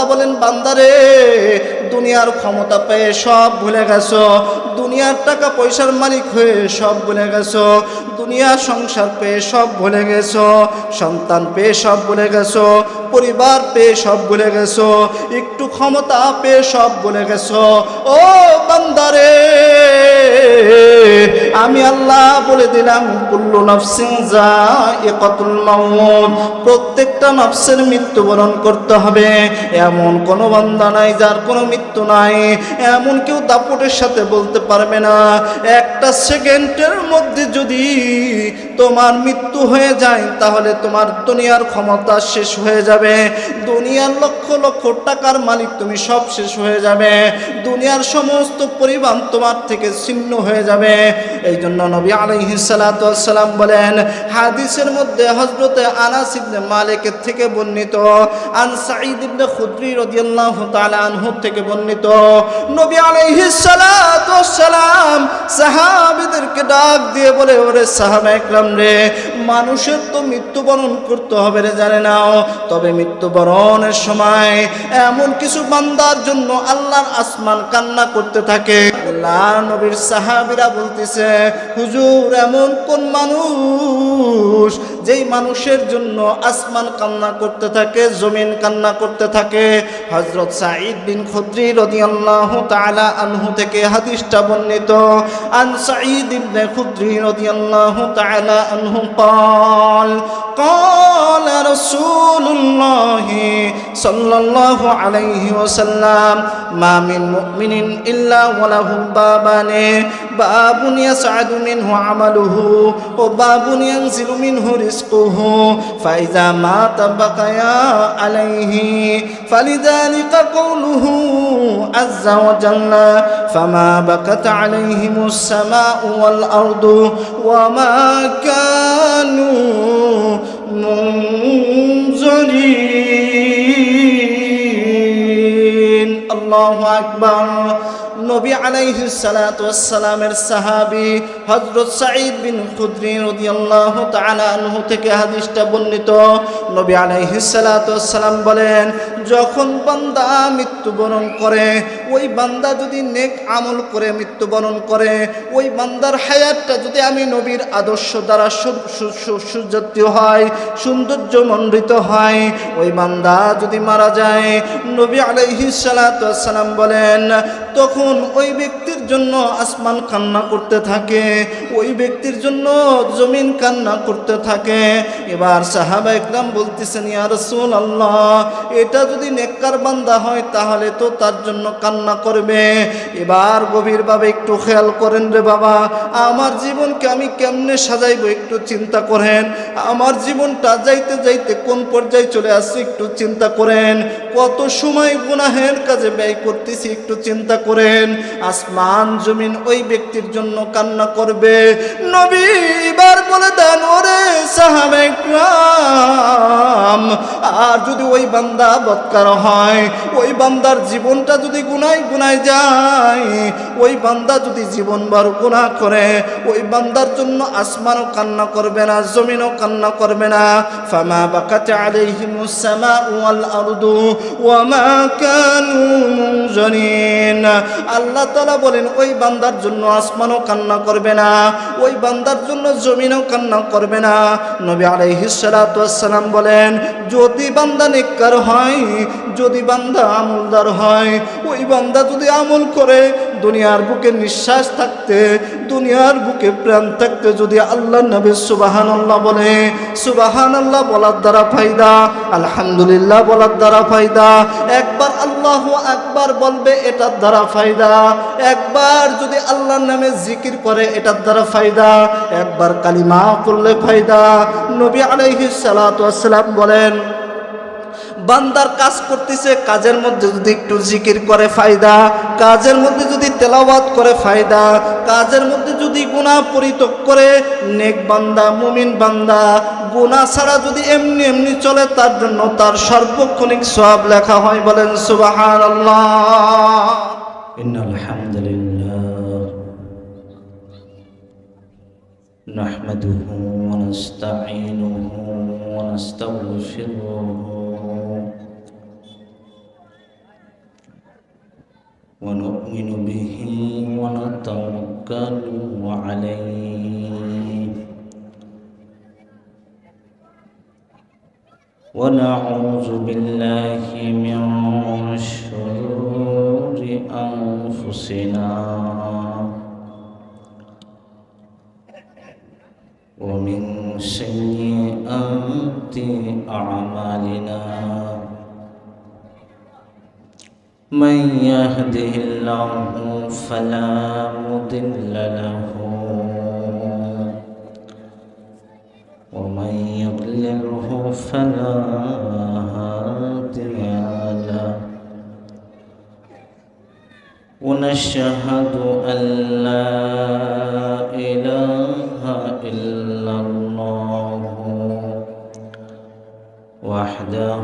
আল্লাহ বলেন বান্দারে দুনিয়ার ক্ষমতা পেয়ে সব ভুলে গেছো, দুনিয়ার টাকা পয়সার মালিক হয়ে সব ভুলে গেছো, দুনিয়ার সংসার পেয়ে সব ভুলে গেছো, সন্তান পেয়ে সব ভুলে গেছো, পরিবার পেয়ে সব ভুলে গেছো, একটু ক্ষমতা পেয়ে সব ভুলে গেছো। ও বান্দারে আমি আল্লাহ বলে দিলাম কুল্লু নাফসিন যায়িকাতুল মাউত, প্রত্যেকটা নফসের মৃত্যুবরণ করতে হবে। এমন কোনো বান্দা নাই যার কোনো মৃত্যু নাই, এমন কেউ দাপটের সাথে বলতে পারবে না একটা সেকেন্ডের মধ্যে যদি তোমার মৃত্যু হয়ে যায় তাহলে তোমার দুনিয়ার ক্ষমতা শেষ হয়ে যাবে, দুনিয়ার লক্ষ লক্ষ টাকার মালিক তুমি সব শেষ হয়ে যাবে, দুনিয়ার সমস্ত পরিবার তোমার থেকে ছিন্ন হয়ে যাবে। এই জন্য নবী আলাইহিস সালাতু ওয়াস সালাম বলেন হাদিসের মধ্যে হযরতে আনাস ইবনে মালিকের থেকে বর্ণিত, আন সাঈদ ইবনে খুদরি রাদিয়াল্লাহু তাআলা আনহু থেকে বর্ণিত, নবী আলাইহিস সালাতু ওয়াস সালাম সাহাবীদেরকে ডাক দিয়ে বলে ওরে সাহাবা একরাম রে, মানুষের তো মৃত্যুবরণ করতে হবে রে জানে নাও, তবে মৃত্যুবরণের সময় এমন কিছু বান্দার জন্য আল্লাহর আসমান কান্না করতে থাকে। আল্লাহ নবীর সাহাবীরা বলতেছে হুজুর এমন কোন মানুষ যেই মানুষের জন্য আসমান কান্না করতে থাকে, জমিন কান্না করতে থাকে? হযরত সাঈদ বিন খুদরি রাদিয়াল্লাহু তাআলা আনহু থেকে হাদিসটা বর্ণিত, আন সাঈদ ইবনে খুদরি রাদিয়াল্লাহু তাআলা আনহু قال قال رسول الله صلى الله عليه وسلم ما من مؤمن إلا وله بابان باب يسعد منه عمله وباب ينزل منه رزقه فإذا مات بقيا عليه فلذلك قوله عز وجل فما بكت عليهم السماء والأرض وما كانوا منذرين الله أكبر। নবী আলাইহিস সালাতু ওয়াস সালামের সাহাবী হযরত সাঈদ বিন খুদরি রাদিয়াল্লাহু তাআলা আনহু থেকে হাদিসটা বর্ণিত। নবী আলাইহিস সালাতু ওয়াস সালাম বলেন যখন বান্দা মৃত্যুবরণ করে, ওই বান্দা যদি নেক আমল করে মৃত্যুবরণ করে, ওই বান্দার হায়াতটা যদি আমি নবীর আদর্শ দ্বারা সুসজ্জিত হয়, সৌন্দর্যমণ্ডিত হয়, ওই বান্দা যদি মারা যায়, নবী আলাইহিস সালাতু ওয়াস সালাম বলেন তখন ওই ব্যক্তির জন্য আসমান কান্না করতে থাকে, ওই ব্যক্তির জন্য জমিন কান্না করতে থাকে। এবার সাহাবা একরাম বলতেছেন ইয়া রাসূলুল্লাহ, এটা যদি নেককার বান্দা হয় তাহলে তো তার জন্য কান্না করবে। এবার গভীরভাবে একটু খেয়াল করেন রে বাবা, আমার জীবনকে আমি কেমনে সাজাইবো একটু চিন্তা করেন, আমার জীবনটা যাইতে যাইতে কোন পর্যায়ে চলে আসছে একটু চিন্তা করেন, কত সময় গুনাহের কাজে ব্যয় করতেছি একটু চিন্তা করেন। আসমান জমিন ওই ব্যক্তির জন্য কান্না করবে। নবী এবার বলে দেন ওরে সাহাবা একরাম, আর যদি ওই বান্দা বদকার হয়, ওই বান্দার জীবনটা যদি গুনায় গুনায় যায়, ওই বান্দা যদি জীবনভর গুনাহ করে, ওই বান্দার জন্য আসমানও কান্না করবে না, জমিনও কান্না করবে না। ফামা বাকাত আলাইহিমুস সামাউ ওয়াল আরদু ওয়া মা কানু মুনজারিন। আল্লাহ তাআলা বলেন ওই বান্দার জন্য আসমানও কান্না করবে না, ওই বান্দার জন্য জমিনও কান্না করবে না। নবী আলাইহিস সালাতু ওয়াস সালাম বলেন যদি বান্দা নেককার হয়, যদি বান্দা আমলদার হয়, ওই বান্দা যদি আমল করে, দুনিয়ার বুকে নিঃশ্বাস থাকতে, দুনিয়ার বুকে প্রাণ থাকতে যদি আল্লাহর নবী সুবহানাল্লাহ বলে, সুবহানাল্লাহ বলার দ্বারা ফায়দা, আলহামদুলিল্লাহ বলার দ্বারা ফায়দা, একবার আল্লাহু আকবার বলবে এটার দ্বারা ফায়দা, একবার যদি আল্লাহর নামে জিকির করে এটার দ্বারা ফায়দা, একবার কালিমা পড়লে ফায়দা। নবী আলাইহিস সালাতু ওয়াস সালাম বলেন বান্দার কাজ করতেছে, কাজের মধ্যে যদি একটু জিকির করে ফায়দা, কাজের মধ্যে যদি তেলাওয়াত করে ফায়দা, কাজের মধ্যে যদি গুনাহ পরিত্যাগ করে, নেক বান্দা মুমিন বান্দা গুনাহ ছাড়া যদি এমনি এমনি চলে, তার জন্য তার সার্বক্ষণিক সওয়াব লেখা হয়। বলেন সুবহানাল্লাহ। ইন্নাল হামদুলিল্লাহ নাহমাদুহু ওয়া নাস্তাঈনুহু ওয়া নাস্তাগফিরুহু ونؤمن به ونتوكل عليه ونعوذ بالله من شرور أنفسنا ومن سيئات أعمالنا من يهده الله فلا مضل له ومن يضلله فلا هادي له ونشهد أن لا إله إلا الله وحده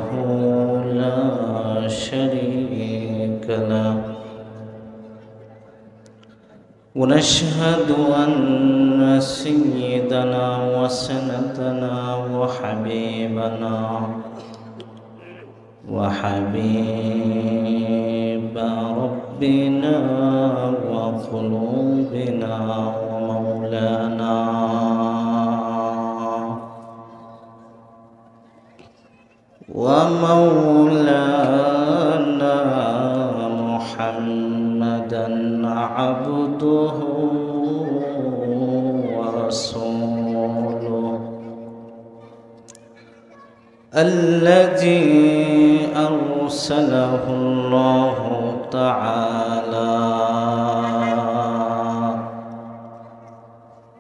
لا شريك له ونشهد أن سيدنا وسندنا وحبيبنا وحبيب ربنا وقلوبنا ومولانا محمدا عبده ورسوله الذي أرسله الله تعالى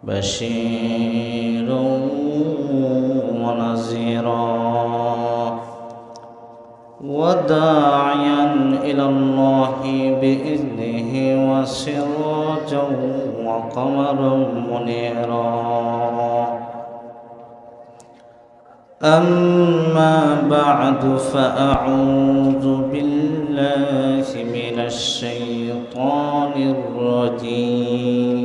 بشيرا ونذيرا وداعيا إلى الله بإذنه وسراجا وقمرا منيرا أما بعد فأعوذ بالله من الشيطان الرجيم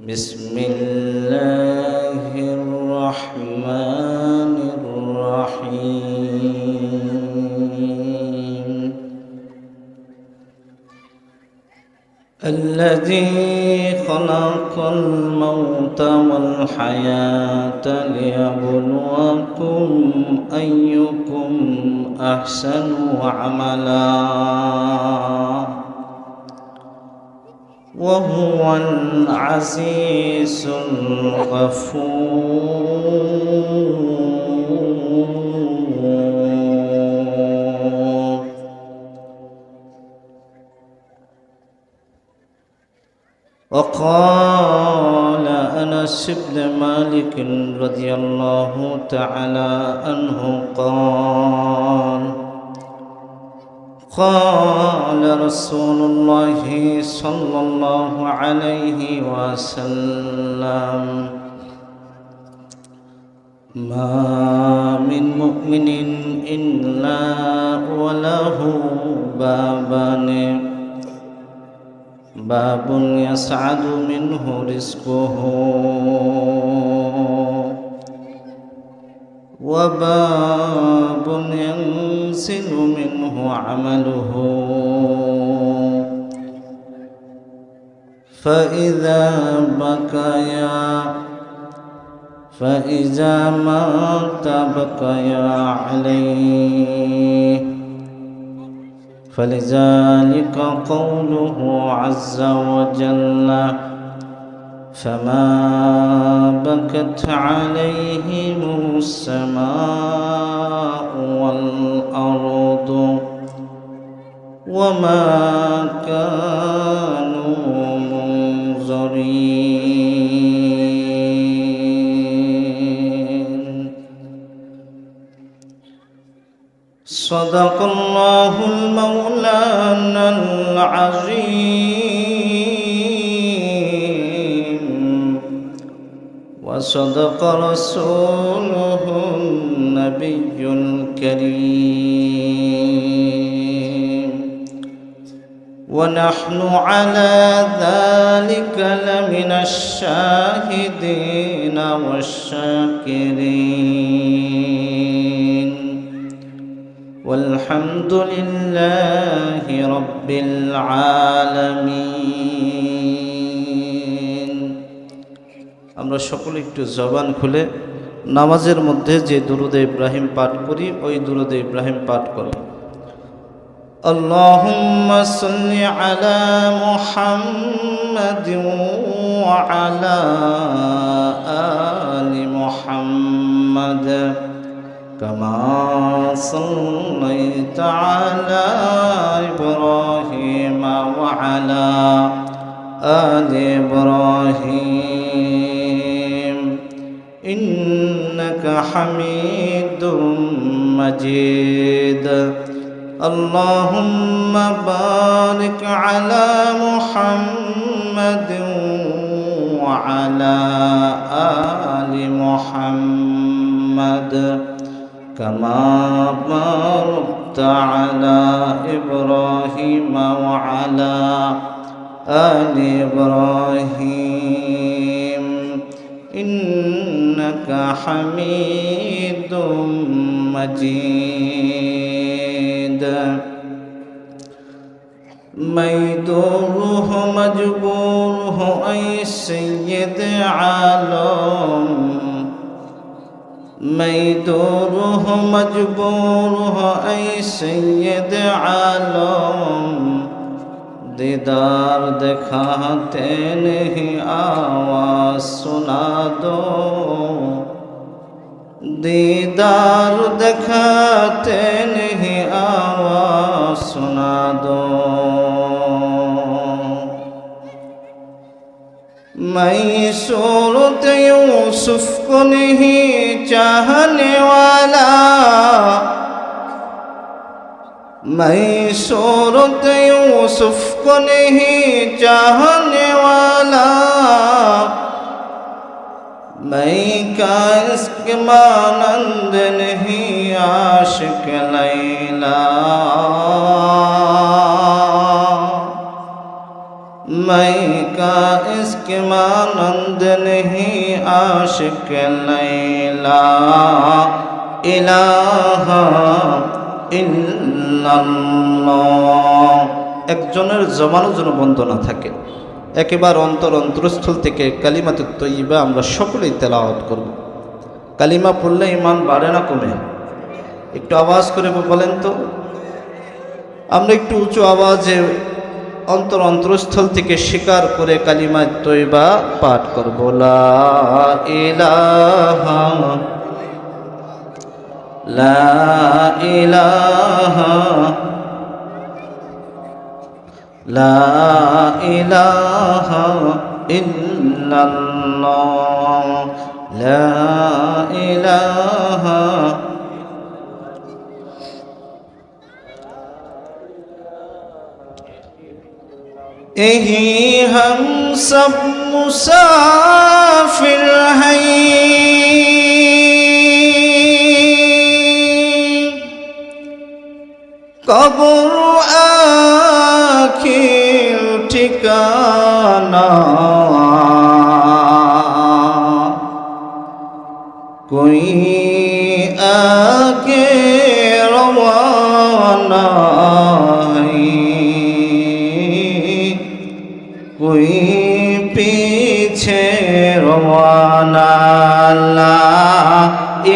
بسم الله الرحمن الرحيم الذي خلق الموت والحياة ليبلوكم أيكم أحسن عملا وهو العزيز الغفور وقال أنس بن مالك رضي الله تعالى عنه قال رسول الله صلى الله عليه وسلم ما من مؤمن إلا وله باب يسعد منه رزقه وباب ينزل منه عمله فإذا مات بقيا عليه فلذلك قوله عز وجل فما بكت عليهم السماء والأرض وما كانوا منظرين صدق الله المولانا العظيم وصدق رسوله النبي الكريم ونحن على ذلك لمن الشاهدين والشاكرين والحمد لله رب العالمين। আমরা সকলে একটু জবান খুলে নামাজের মধ্যে যে দুরূদে ইব্রাহিম পাঠ করি ওই দুরূদে ইব্রাহিম পাঠ করো। اللهم صل على محمد وعلى آل محمد كما صليت على إبراهيم وعلى آل إبراهيم إنك حميد مجيد. اللهم بارك على محمد وعلى آل محمد كما باركت على إبراهيم وعلى آل إبراهيم إنك حميد مجيد. ميدوره مجبوره أي سيد عالم، ميدوره مجبوره أي سيد عالم، दीदार दिखाते नहीं आवाज सुना दो, दीदार दिखाते नहीं आवाज सुना दो। मैं सूरत यूसुफ को नहीं चाहने वाला, मैं सूरत यूसुफ को नहीं चाहने वाला, मैं का इश्क मानंद नहीं आशिक लैला, मैं का इश्क मानंद नहीं आशिक लैला, इलाहा ইল্লাল্লাহ। একজনের জবানও যেন বন্ধ না থাকে, একেবারে অন্তরস্থল থেকে কালিমাতুত তয়্যিবা আমরা সকলেই তেলাওয়াত করব। কালিমা পড়লে ঈমান বাড়ে না কমে? একটু আওয়াজ করে বলেন তো। আমরা একটু উঁচু আওয়াজে অন্তরস্থল থেকে স্বীকার করে কালিমা তয়্যিবা পাঠ করব। লা ইলাহা لا إله لا إله إلا الله لا إله यही हम सब मुसाफिर हैं, कब्र आखिर ठिकाना, कोई आगे रवाना है, कोई पीछे रवाना। ला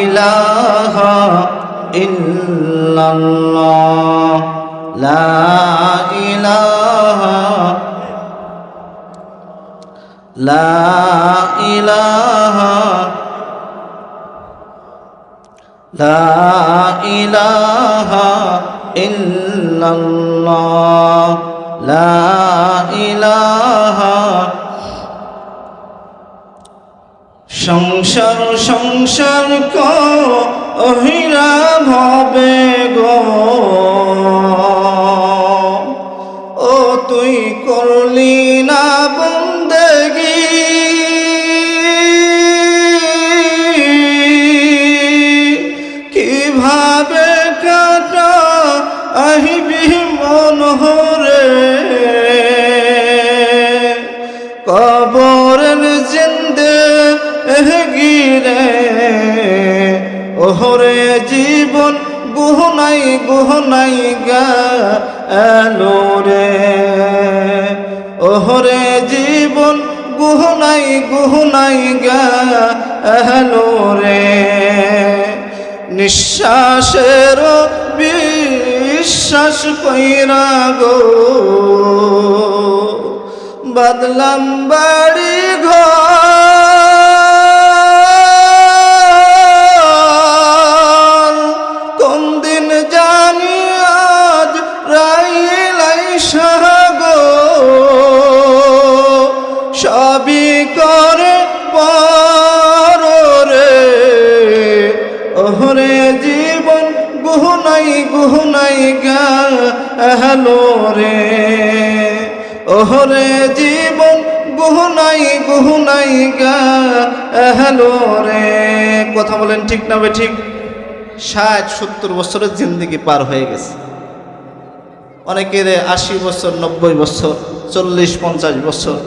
इलाहा इल्लल्लाह ला इलाहा ला इलाहा ला इलाहा इल्लल्लाह ला इलाहा। সংসার সংসার কহিরা ভবে গো, ও তুই করলি না বন্দেগি, কিভাবে কাটা আহিবি মনোহরে, কবরের জিন্দে গিরে ওহরে জীবন গুহনাই গুহনাই গেলো রে, ওহরে জীবন গুহনাই গুহনাই গেলো রে। নিঃশ্বাসের বিশ্বাস কইরা গো বদলাম বাড়ি ঘর, কোন দিন জানি আজ রাইলাই গো সবই করে পর রে, ওহরে জীবন গুহনাই গুহনাই গেলো রে, ওহরে জীবন গুহনাই গুহনাই গেলো রে। কথা বলেন ঠিক না বে ঠিক? 60-70 বছরের জিন্দেগি পার হয়ে গেছে, অনেকের 80 বছর, 90 বছর, 40-50 বছর।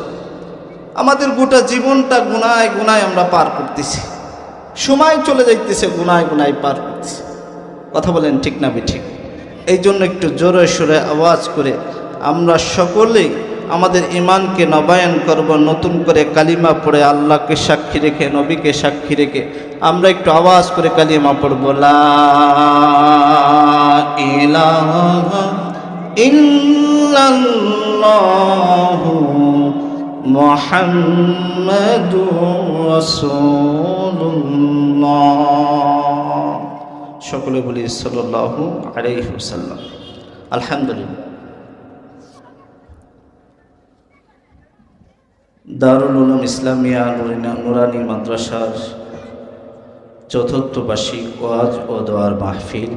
আমাদের গোটা জীবনটা গুনায় গুনায় আমরা পার করতেছি, সময় চলে যাইতেছে গুনায় গুনায় পার করতেছি। কথা বলেন ঠিক না বে ঠিক? এই জন্য একটু জোরে সোরে আওয়াজ করে আমরা সকলেই আমাদের ঈমানকে নবায়ন করব, নতুন করে কালিমা পড়ে আল্লাহকে সাক্ষী রেখে, নবীকে সাক্ষী রেখে আমরা একটু আওয়াজ করে কালিমা পড়ব, লা ইলাহা ইল্লাল্লাহু মুহাম্মাদুর রাসূলুল্লাহ। সকলে বলি সাল্লাল্লাহু আলাইহি ওয়াসাল্লাম। আলহামদুলিল্লাহ। দারুল উলুম ইসলামিয়া নুরানি মাদ্রাসার চতুর্থ বার্ষিক ওয়াজ ও দোয়ার মাহফিল,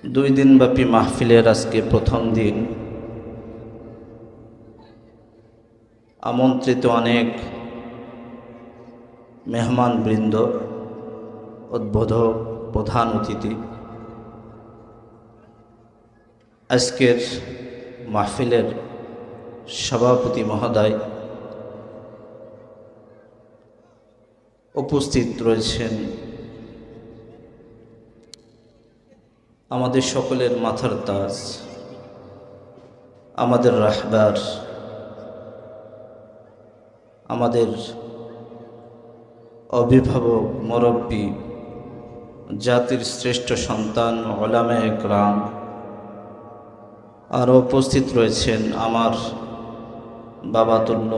2 দিনব্যাপী মাহফিলের আজকে প্রথম দিন। আমন্ত্রিত অনেক মেহমানবৃন্দ, উদ্বোধক, প্রধান অতিথি, আজকের মাহফিলের সভাপতি মহোদয়, উপস্থিত রয়েছেন আমাদের সকলের মাথার তাজ, আমাদের রাহবার, আমাদের অভিভাবক, মুরব্বী, জাতির শ্রেষ্ঠ সন্তান উলামায়ে ইকরাম। আরও উপস্থিত রয়েছেন আমার বাবাতুল্য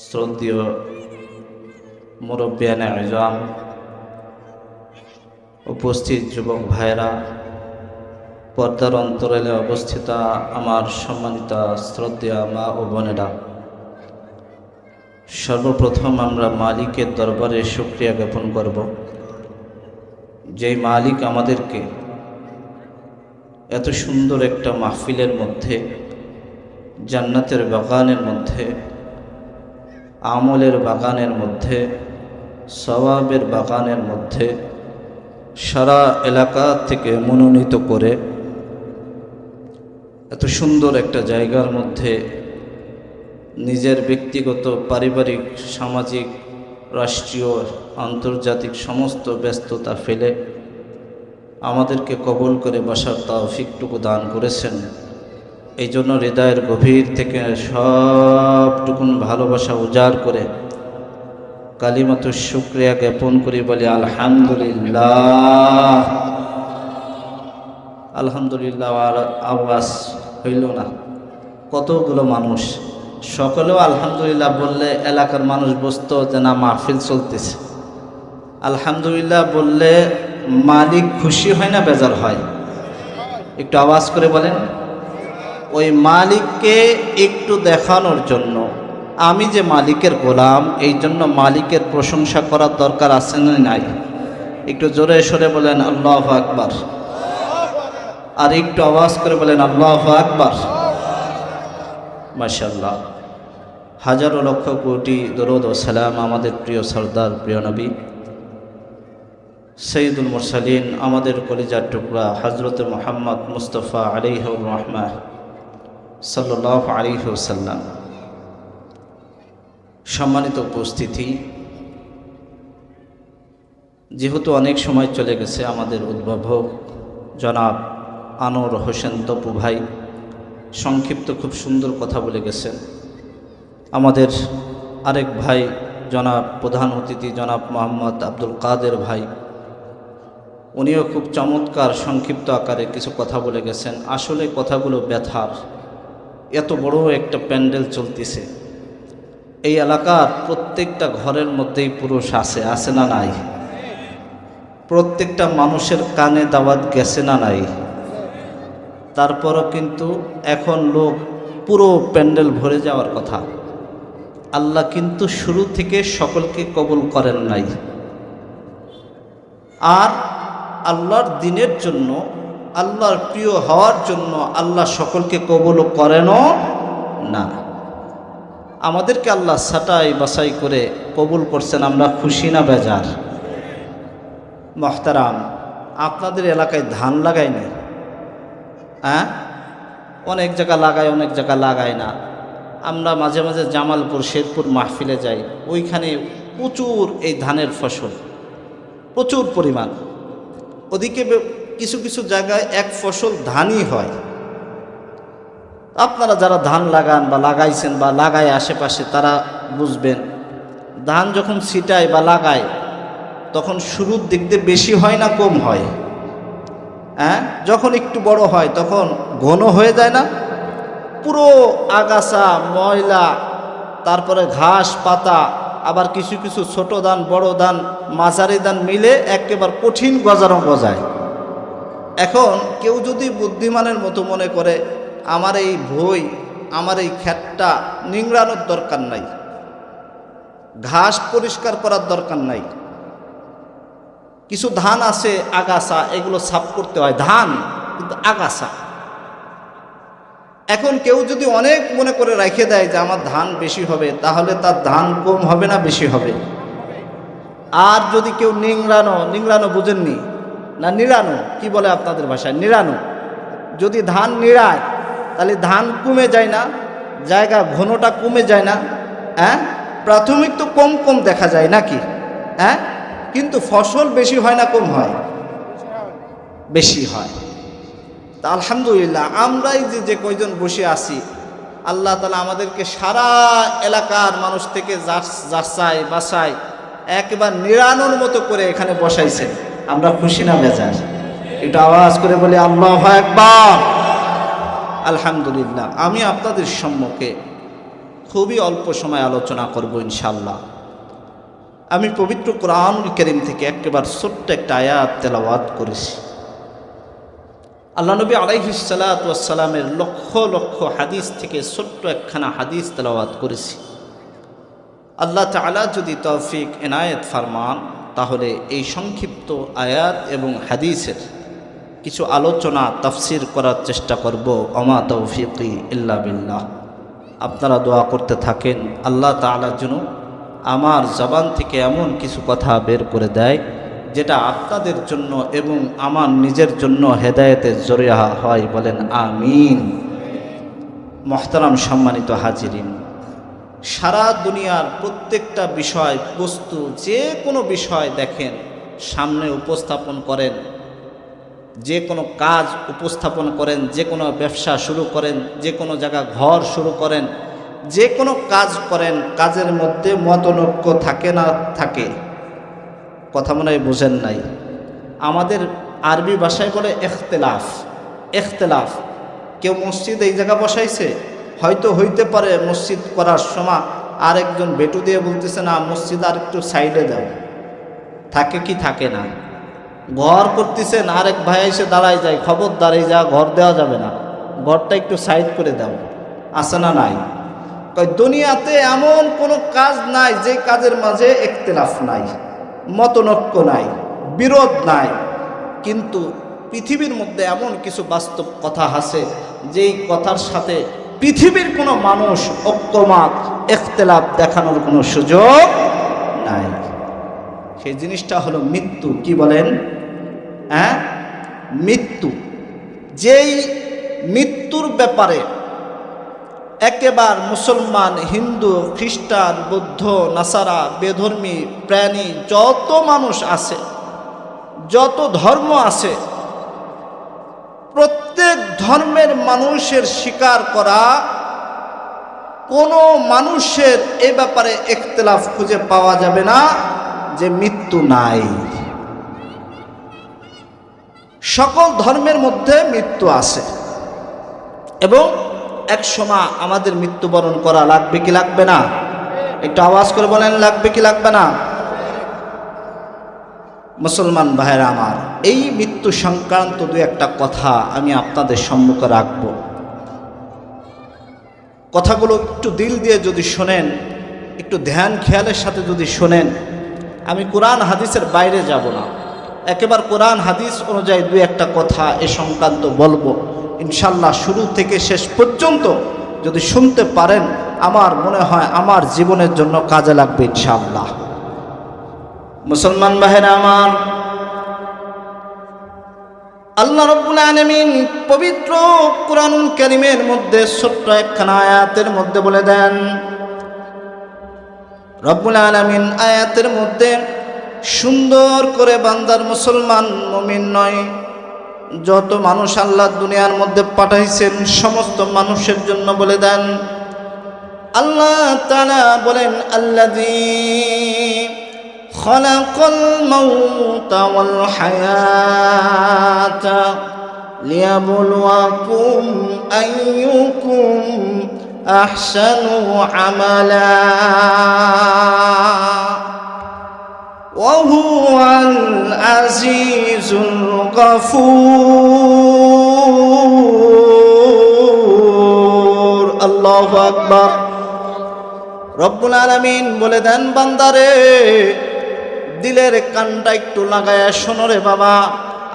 শ্রদ্ধেয় মুরব্বিয়ানে আযম, উপস্থিত যুবক ভাইরা, পর্দার অন্তরালে অবস্থিতা আমার সম্মানিতা শ্রদ্ধেয়া মা ও বোনেরা। সর্বপ্রথম আমরা মালিকের দরবারে শুকরিয়া জ্ঞাপন করব, যেই মালিক আমাদেরকে এত সুন্দর একটা মাহফিলের মধ্যে, জান্নাতের বাগানের মধ্যে, আমলের বাগানের মধ্যে, সওয়াবের বাগানের মধ্যে সারা এলাকা থেকে মনোনীত করে এত সুন্দর একটা জায়গার মধ্যে নিজের ব্যক্তিগত, পারিবারিক, সামাজিক, রাষ্ট্রীয়, আন্তর্জাতিক সমস্ত ব্যস্ততা ফেলে আমাদেরকে কবুল করে বসার তৌফিকটুকু দান করেছেন। এই জন্য হৃদয়ের গভীর থেকে সবটুকুন ভালোবাসা উজাড় করে কালিমাতু শুকরিয়া জ্ঞাপন করি, বলি আলহামদুলিল্লাহ। আলহামদুলিল্লাহ আর আওয়াজ হইল না। কতগুলো মানুষ, সকলেও আলহামদুলিল্লাহ বললে এলাকার মানুষ বুঝতো যে না মাহফিল চলতেছে। আলহামদুলিল্লাহ বললে মালিক খুশি হয় না বেজার হয়? একটু আওয়াজ করে বলেন। ওই মালিককে একটু দেখানোর জন্য, আমি যে মালিকের গোলাম, এই জন্য মালিকের প্রশংসা করার দরকার আছে না নাই? একটু জোরে সরে বলেন আল্লাহু আকবার। আর একটু আওয়াজ করে বলেন আল্লাহু আকবার। মাশাআল্লাহ। হাজারো লক্ষ কোটি দরুদ ও সালাম আমাদের প্রিয় সরদার, প্রিয় নবী সৈয়দুল মুরসালিন, আমাদের কলিজার টুকরা হযরত মুহাম্মদ মুস্তাফা আলাইহির রাহমাহ সাল্লাল্লাহু আলাইহি ওয়াসাল্লাম। সম্মানিত উপস্থিতি, যেহেতু অনেক সময় চলে গেছে, আমাদের উদ্ভাবক জনাব আনোয়ার হোসেন তপু ভাই সংক্ষিপ্ত খুব সুন্দর কথা বলে গেছেন। আমাদের আরেক ভাই জনাব প্রধান অতিথি জনাব মোহাম্মদ আব্দুল কাদের ভাই, উনিও খুব চমৎকার সংক্ষিপ্ত আকারে কিছু কথা বলে গেছেন। আসলে কথাগুলো ব্যথার। এত বড় একটা প্যান্ডেল চলতেছে, এই এলাকার প্রত্যেকটা ঘরের মধ্যেই পুরুষ আছে না নাই? প্রত্যেকটা মানুষের কানে দাওয়াত গেছে না নাই? তারপরও কিন্তু এখন লোক পুরো প্যান্ডেল ভরে যাওয়ার কথা। আল্লাহ কিন্তু শুরু থেকে সকলকে কবুল করেন নাই। আর আল্লাহর দিনের জন্য, আল্লাহর প্রিয় হওয়ার জন্য আল্লাহ সকলকে কবুল করেনও না। আমাদেরকে আল্লাহ ছাঁটাই বাছাই করে কবুল করছেন, আমরা খুশি না বেজার? মোহতারাম, আপনাদের এলাকায় ধান লাগায়নি? হ্যাঁ, অনেক জায়গা লাগায়, অনেক জায়গা লাগায় না। আমরা মাঝে মাঝে জামালপুর শেরপুর মাহফিলে যাই, ওইখানে প্রচুর এই ধানের ফসল, প্রচুর পরিমাণ। ওদিকে কিছু কিছু জায়গায় এক ফসল ধানই হয়। আপনারা যারা ধান লাগান বা লাগাইছেন বা লাগায় আশেপাশে, তারা বুঝবেন ধান যখন ছিটায় বা লাগায় তখন শুরুর দিক দিয়ে বেশি হয় না কম হয়? হ্যাঁ, যখন একটু বড় হয় তখন ঘন হয়ে যায় না? পুরো আগাছা ময়লা, তারপরে ঘাস পাতা, আবার কিছু কিছু ছোট ধান বড় ধান মাঝারি ধান মিলে একেবারে কঠিন গজানো গজায়। এখন কেউ যদি বুদ্ধিমানের মতো মনে করে আমার এই ভই, আমার এই ক্ষেতটা নিংড়ানোর দরকার নাই, ঘাস পরিষ্কার করার দরকার নাই, কিছু ধান আছে আগাছা, এগুলো সাফ করতে হয়, ধান কিন্তু আগাছা। এখন কেউ যদি অনেক মনে করে রেখে দেয় যে আমার ধান বেশি হবে, তাহলে তার ধান কম হবে না বেশি হবে? আর যদি কেউ নিংড়ানো বুঝেননি না, নিড়ানো কি বলে আপনাদের ভাষায়, নিড়ানো, যদি ধান নিড়ায় তাহলে ধান কমে যায় না? জায়গা ঘনটা কমে যায় না? হ্যাঁ, প্রাথমিক তো কম কম দেখা যায় নাকি? হ্যাঁ, কিন্তু ফসল বেশি হয় না কম হয়? বেশি হয়। তা আলহামদুলিল্লাহ, আমরাই যে কয়জন বসে আছি, আল্লাহ তাআলা আমাদেরকে সারা এলাকার মানুষ থেকে যাচাই বাছাই একবার নিড়ানোর মতো করে এখানে বসাইছেন। আমরা খুশি না বেজার? এটা আওয়াজ করে বলি আল্লাহু আকবার। আলহামদুলিল্লাহ। আমি আপনাদের সম্মুখে খুবই অল্প সময় আলোচনা করব ইনশাআল্লাহ। আমি পবিত্র কোরআনুল কারীম থেকে একেবারে ছোট্ট একটা আয়াত তেলাওয়াত করেছি। আল্লাহ নবী আলাইহিস সালাতু ওয়াস সালামের লক্ষ লক্ষ হাদিস থেকে ছোট্ট একখানা হাদিস তেলাওয়াত করেছি। আল্লাহ তাআলা যদি তৌফিক এনায়েত ফরমান, তাহলে এই সংক্ষিপ্ত আয়াত এবং হাদিসের কিছু আলোচনা তাফসির করার চেষ্টা করব। ওমা তৌফিকি ইল্লা বিল্লাহ। আপনারা দোয়া করতে থাকেন আল্লাহ তাআলার জন্য আমার জবান থেকে এমন কিছু কথা বের করে দেয় যেটা আপনাদের জন্য এবং আমার নিজের জন্য হেদায়েতের জরিয়া হয়। বলেন আমিন। মুহতারাম সম্মানিত হাজিরিন, সারা দুনিয়ার প্রত্যেকটা বিষয় বস্তু, যে কোনো বিষয় দেখেন, সামনে উপস্থাপন করেন, যে কোনো কাজ উপস্থাপন করেন, যে কোনো ব্যবসা শুরু করেন, যে কোনো জায়গা ঘর শুরু করেন, যে কোনো কাজ করেন, কাজের মধ্যে মতনৈক্য থাকে না থাকে? কথা মনে হয় বুঝেন নাই। আমাদের আরবি ভাষায় বলে ইখতিলাফ। ইখতিলাফ। কেউ মসজিদ এই জায়গা বসাইছে, হয়তো হইতে পারে মসজিদ করার সময় আরেকজন বেটু দিয়ে বলতেছে না মসজিদ আর একটু সাইডে দাও, থাকে কি থাকে না? ঘর করতেছেন, আরেক ভাই এসে দাঁড়ায় যায়, খবরদার এই যা ঘর দেওয়া যাবে না, ঘরটা একটু সাইড করে দাও। আছে না নাই? দুনিয়াতে এমন কোনো কাজ নাই যে কাজের মাঝে ইখতিলাফ নাই, মতনৈক্য নাই, বিরোধ নাই। কিন্তু পৃথিবীর মধ্যে এমন কিছু বাস্তব কথা আছে যেই কথার সাথে পৃথিবীর কোনো মানুষ ঐক্যমত ইখতিলাফ দেখানোর কোনো সুযোগ নাই। সেই জিনিসটা হলো মৃত্যু। কি বলেন? হ্যাঁ, মৃত্যু। যেই মৃত্যুর ব্যাপারে একেবারে মুসলমান, হিন্দু, খ্রিস্টান, বৌদ্ধ, নাসারা, বেধর্মী, প্রাণী যত মানুষ আছে যত ধর্ম আছে প্রত্যেক ধর্মের মানুষের স্বীকার করা, কোনো মানুষের এ ব্যাপারে ইখতিলাফ খুঁজে পাওয়া যাবে না যে মৃত্যু নাই। সকল ধর্মের মধ্যে মৃত্যু আছে এবং এক সময় আমাদের মৃত্যুবরণ করা লাগবে কি লাগবে না? একটু আওয়াজ করে বলেন, লাগবে কি লাগবে না? মুসলমান ভাইরা আমার, এই মৃত্যু সংক্রান্ত দু একটা কথা আমি আপনাদের সম্মুখে রাখব। কথাগুলো একটু দিল দিয়ে যদি শোনেন, একটু ধ্যান খেয়ালের সাথে যদি শোনেন, আমি কোরআন হাদিসের বাইরে যাব না, একেবারে কোরআন হাদিস অনুযায়ী দু একটা কথা এ সংক্রান্ত বলবো। ইনশাল্লাহ শুরু থেকে শেষ পর্যন্ত যদি শুনতে পারেন, আমার মনে হয় আমার জীবনের জন্য কাজে লাগবে ইনশাআল্লাহ। মুসলমান ভাইরা আমার, আল্লাহ রাব্বুল আলামিন পবিত্র কুরআনুল কারীমের মধ্যে ছোট্ট একখানা আয়াতের মধ্যে বলে দেন, রব্বুল আলামিন আয়াতের মধ্যে সুন্দর করে বান্দার মুসলমান মুমিন নয়, যত মানুষ আল্লাহ দুনিয়ার মধ্যে পাঠাইছেন সমস্ত মানুষের জন্য বলে দেন। আল্লাহ তাআলা বলেন, আল্লাযী খালাকাল মাউতা ওয়াল হায়াতা লিয়াবলুয়াকুম আইয়ুকুম আহসানু আমালা ওয়া হুয়াল আজিজুল গফুর। আল্লাহু আকবার। রব্বুল আলামিন বলে দেন, বান্দারে দিলের কানটা একটু লাগায়া শোনো রে বাবা।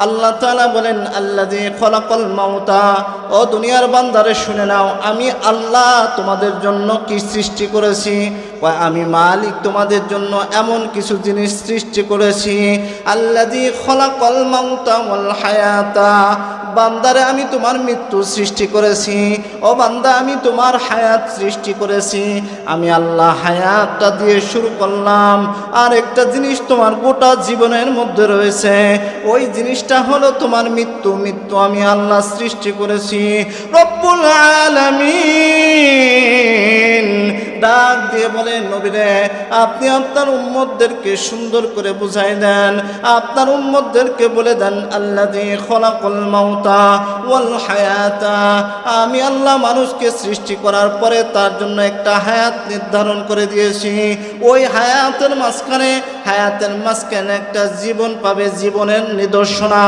আল্লাহ তাআলা বলেন, আল্লাযী খলাকাল মাউতা, ও দুনিয়ার বান্দারে শুনে নাও, আমি আল্লাহ তোমাদের জন্য কি সৃষ্টি করেছি। আমি মালিক তোমাদের জন্য এমন কিছু জিনিস সৃষ্টি করেছি। আল্লাযী খলাকাল মাউতা ওয়াল হায়াতা, বান্দারে আমি তোমার মৃত্যু সৃষ্টি করেছি। ও বান্দা, আমি তোমার হায়াত সৃষ্টি করেছি। আমি আল্লাহ হায়াতটা দিয়ে শুরু করলাম, আর একটা জিনিস তোমার গোটা জীবনের মধ্যে রয়েছে, ওই জিনিসটা হলো তোমার মৃত্যু। মৃত্যু আমি আল্লাহ সৃষ্টি করেছি। রব্বুল আলামিন ডাক দিয়ে বলেন, নবীরে আপনি আপনার উম্মতদেরকে সুন্দর করে বুঝাই দেন, আপনার উম্মতদেরকে বলে দেন, আল্লাযী খলাকাল মাউতা ওয়াল হায়াতা, আমি আল্লাহ মানুষকে সৃষ্টি করার পরে তার জন্য একটা হায়াত নির্ধারণ করে দিয়েছি। ওই হায়াতের মাঝখানে একটা জীবন পাবে, জীবনের নিদর্শনা,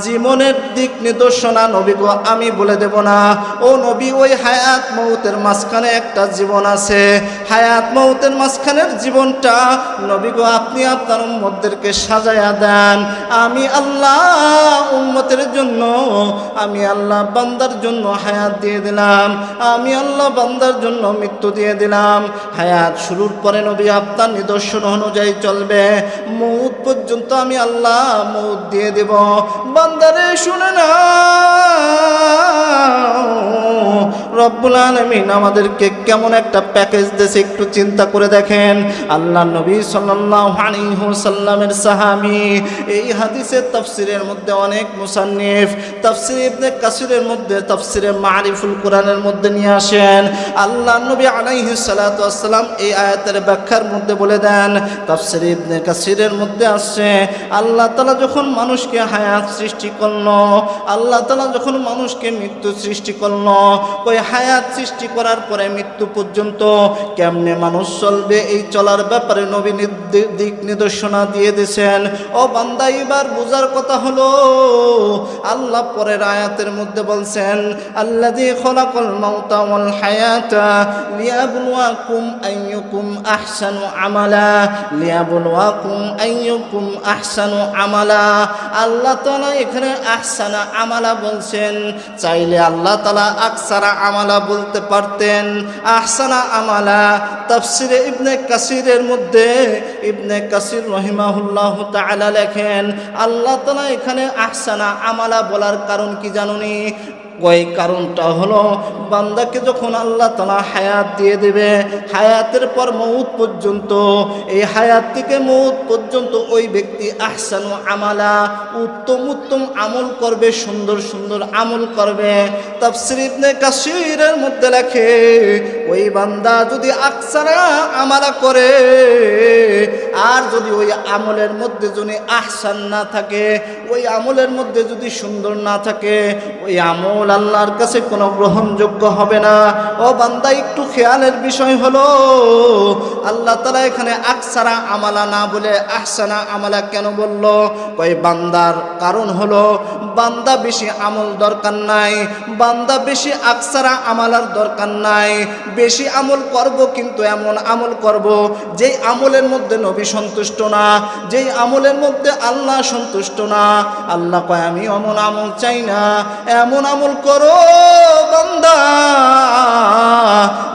জীবনের দিক নিদর্শনা নবী গো আমি বলে দেব না। ও নবী, ওই হায়াত মউতের মাঝখানে একটা জীবন আছে। হায়াত মউতের মাঝখানের জীবনটা নবী গো আপনি আপনার উম্মতদেরকে সাজায়া দেন। আমি আল্লাহ উম্মতের জন্য, আমি আল্লাহ বান্দার জন্য হায়াত দিয়ে দিলাম, আমি আল্লাহ বান্দার জন্য মৃত্যু দিয়ে দিলাম। হায়াত শুরুর পরে নবী আপনার নিদর্শন অনুযায়ী চলবে, মউত পর্যন্ত আমি আল্লাহ মউত দিয়ে দেব। বান্দারে শুনে না, রব্বুল আলামিন আমাদেরকে কেমন একটা প্যাকেজ দিয়েছে একটু চিন্তা করে দেখেন। আল্লাহ নবী সাল্লাল্লাহু আলাইহি ওয়াসাল্লামের সাহাবী, এই হাদিসের তাফসীরের মধ্যে অনেক মুসান্নিফ তাফসীর ইবনে কাসিরের মধ্যে তাফসীরে মারিফুল কোরআনের মধ্যে নিয়ে আসেন। আল্লাহ নবী আলাইহিস সালাতু ওয়াস সালাম এই আয়াতের ব্যাখ্যার মধ্যে বলে দেন, তাফসীর ইবনে কাসিরের মধ্যে আসছে, আল্লাহ তাআলা যখন মানুষকে হায়াত সৃষ্টি করলো, আল্লাহ তাআলা যখন মানুষকে মৃত্যু সৃষ্টি করলো, ওই হায়াত সৃষ্টি করার পরে মৃত্যু পর্যন্ত কেমনে মানুষ চলবে এই চলার ব্যাপারে নবী দিক নির্দেশনা দিয়ে দিয়েছেন। ও বান্দা, এবার বোঝার কথা হলো, আল্লাহ পরের আয়াতের মধ্যে বলছেন, আল্লাযী খলাকাল মাউতা ওয়াল হায়াতা লিয়াবলুয়াকুম আইয়ুকুম আহসানু আমালা, লিয়াবলুয়াকুম আইয়ুকুম আহসানু আমালা। আল্লাহ তাআলা এখানে আহসানা আমালা বলছেন, চাইলে আল্লাহ তাআলা আকসারা আমালা বলতে পারতেন। আহসানা আমালা তাফসীরে ইবনে কাসিরের মধ্যে ইবনে কাসির রাহিমাহুল্লাহু তাআলা লেখেন, আল্লাহ তাআলা এখানে আহসানা আমালা বলার কারণ কি জানুনি? ওই কারণটা হলো বান্দাকে যখন আল্লাহ তাআলা হায়াত দিয়ে দেবে, হায়াতের পর মউত পর্যন্ত, এই হায়াত থেকে মউত পর্যন্ত ওই ব্যক্তি আহসানু আমালা, উত্তম উত্তম আমল করবে, সুন্দর সুন্দর আমল করবে। তাফসীর ইবনে কাসীরের মধ্যে লেখে ওই বান্দা যদি আকসারা আমালা করে আর যদি ওই আমলের মধ্যে যদি আহসান না থাকে, ওই আমলের মধ্যে যদি সুন্দর না থাকে, ওই আমল আল্লাহর কাছে কোনো গ্রহণযোগ্য হবে না। ও বান্দা, একটু খেয়ালের বিষয় হলো আল্লাহ তাআলা এখানে আকসারা আমালা না বলে আহসানা আমালা কেন বলল? ওই বান্দার কারণ হলো বান্দা বেশি আমল দরকার নাই, বান্দা বেশি আকসারা আমালার দরকার নাই। বেশি আমল করব কিন্তু এমন আমল করব যেই আমলের মধ্যে নবী সন্তুষ্ট না, যেই আমলের মধ্যে আল্লাহ সন্তুষ্ট না। আল্লাহ কয় আমি এমন আমল চাই না। এমন আমল করো বান্দা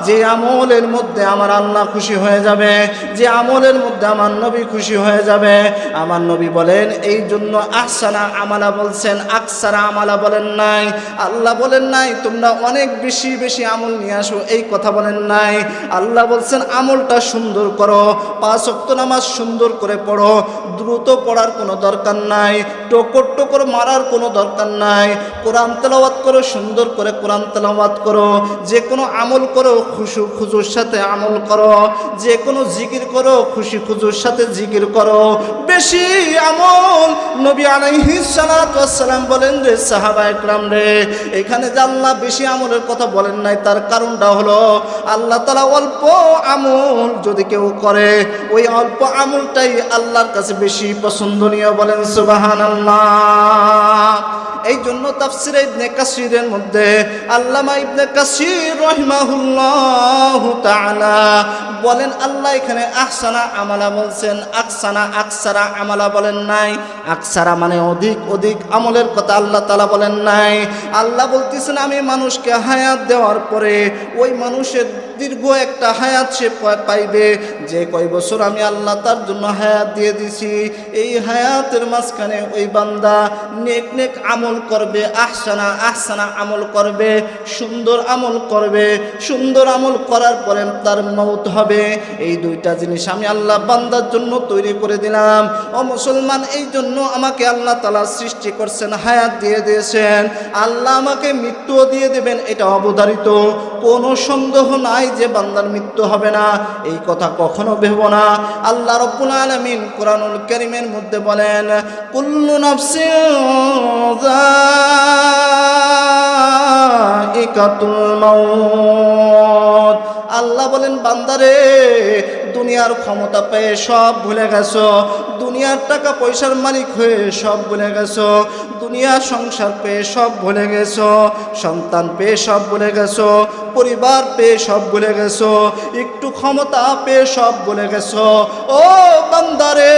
যে আমলের মধ্যে আমার আল্লাহ খুশি হয়ে যাবে, যে আমলের মধ্যে আমার নবী খুশি হয়ে যাবে। আমার নবী বলেন এই জন্য আহসানা আমালা বলছেন, আকসারা আমালা বলেন নাই। আল্লাহ বলেন নাই তোমরা অনেক বেশি বেশি আমল নিয়ে আসো, এই কথা বলেন নাই। আল্লাহ বলছেন আমলটা সুন্দর করো, 5 ওয়াক্ত নামাজ সুন্দর করে পড়ো, দ্রুত পড়ার কোনো দরকার নাই, টোকর টোকর মারার কোনো দরকার নাই। কোরআন তেলাওয়াত করো, সুন্দর করে কোরআন তেলাওয়াত করো। যে কোনো আমল করো খুশু খুজুর সাথে আমল করো, যে কোনো জিকির করো খুশি খুজুর সাথে জিকির করো। বেশি আমল নবী আলাইহিস সালাতু ওয়াস সালাম বলেন রে সাহাবায়ে কেরাম রে, এখানে যে আল্লাহ বেশি আমলের কথা বলেন নাই তার কারণটা হলো আল্লাহ তাআলা অল্প আমল যদি কেউ করে ওই অল্প আমলটাই আল্লাহর কাছে বেশি পছন্দনীয়। বলেন সুবহানাল্লাহ। এই জন্য তাফসীরে ইবনে কাসীরের মধ্যে আল্লামা ইবনে কাসীর রাহিমাহুল্লাহু তাআলা বলেন আল্লাহ এখানে আহসানা আমালা বলছেন, আকসারা আমালা বলেন নাই। আকসারা মানে অধিক অধিক আমলের কথা আল্লাহ তাআলা বলেন নাই। আল্লাহ বলতেছেন আমি মানুষকে হায়াত দেওয়ার পরে ওই মানুষের দীর্ঘ একটা হায়াত সে পাইবে, যে কয় বছর আমি আল্লাহ তার জন্য হায়াত দিয়ে দিছি। এই হায়াতের মাঝখানে ওই বান্দা নেক নেক আমল করবে, আহসানা আমল করবে, সুন্দর আমল করবে। সুন্দর আমল করার পরে তার মওত হবে। এই দুইটা জিনিস আমি আল্লাহ বান্দার জন্য তৈরি করে দিলাম। ও মুসলমান, এই জন্য আমাকে আল্লাহ তাআলা সৃষ্টি করছেন, হায়াত দিয়ে দিয়েছেন। আল্লাহ আমাকে মৃত্যুও দিয়ে দেবেন, এটা অবধারিত। কোনো সন্দেহ নাই যে বান্দার মৃত্যু হবে না, এই কথা কখনো ভেবো না। আল্লাহ রাব্বুল আলামিন কোরআনুল কারীমের মধ্যে বলেন কুল্লু নাফসিন যায়িকাতুল মাউত। আল্লাহ বলেন বান্দারে দুনিয়ার ক্ষমতা পেয়ে সব ভুলে গেছো, দুনিয়ার টাকা পয়সার মালিক হয়ে সব ভুলে গেছো, দুনিয়ার সংসার পেয়ে সব ভুলে গেছো, সন্তান পেয়ে সব ভুলে গেছো, পরিবার পেয়ে সব ভুলে গেছো, একটু ক্ষমতা পেয়ে সব ভুলে গেছো। ও বান্দারে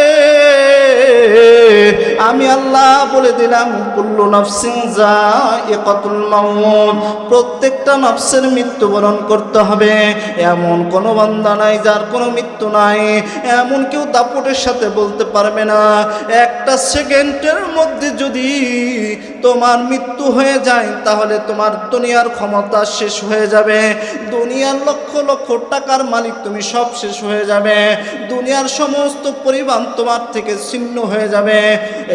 আমি আল্লাহ বলে দিলাম কুল্লু নাফসিন যায়িকাতুল মাউত, প্রত্যেকটা নফসের মৃত্যুবরণ করতে হবে। এমন কোনো বান্দা নাই যার কোনো মৃত্যু নাই। এমন কেউ দাপটের সাথে বলতে পারবে না একটা সেকেন্ডের মধ্যে যদি তোমার মৃত্যু হয়ে যায় তাহলে তোমার দুনিয়ার ক্ষমতা শেষ হয়ে যাবে, দুনিয়ার লক্ষ লক্ষ টাকার মালিক তুমি সব শেষ হয়ে যাবে, দুনিয়ার সমস্ত পরিবার তোমার থেকে ছিন্ন হয়ে যাবে।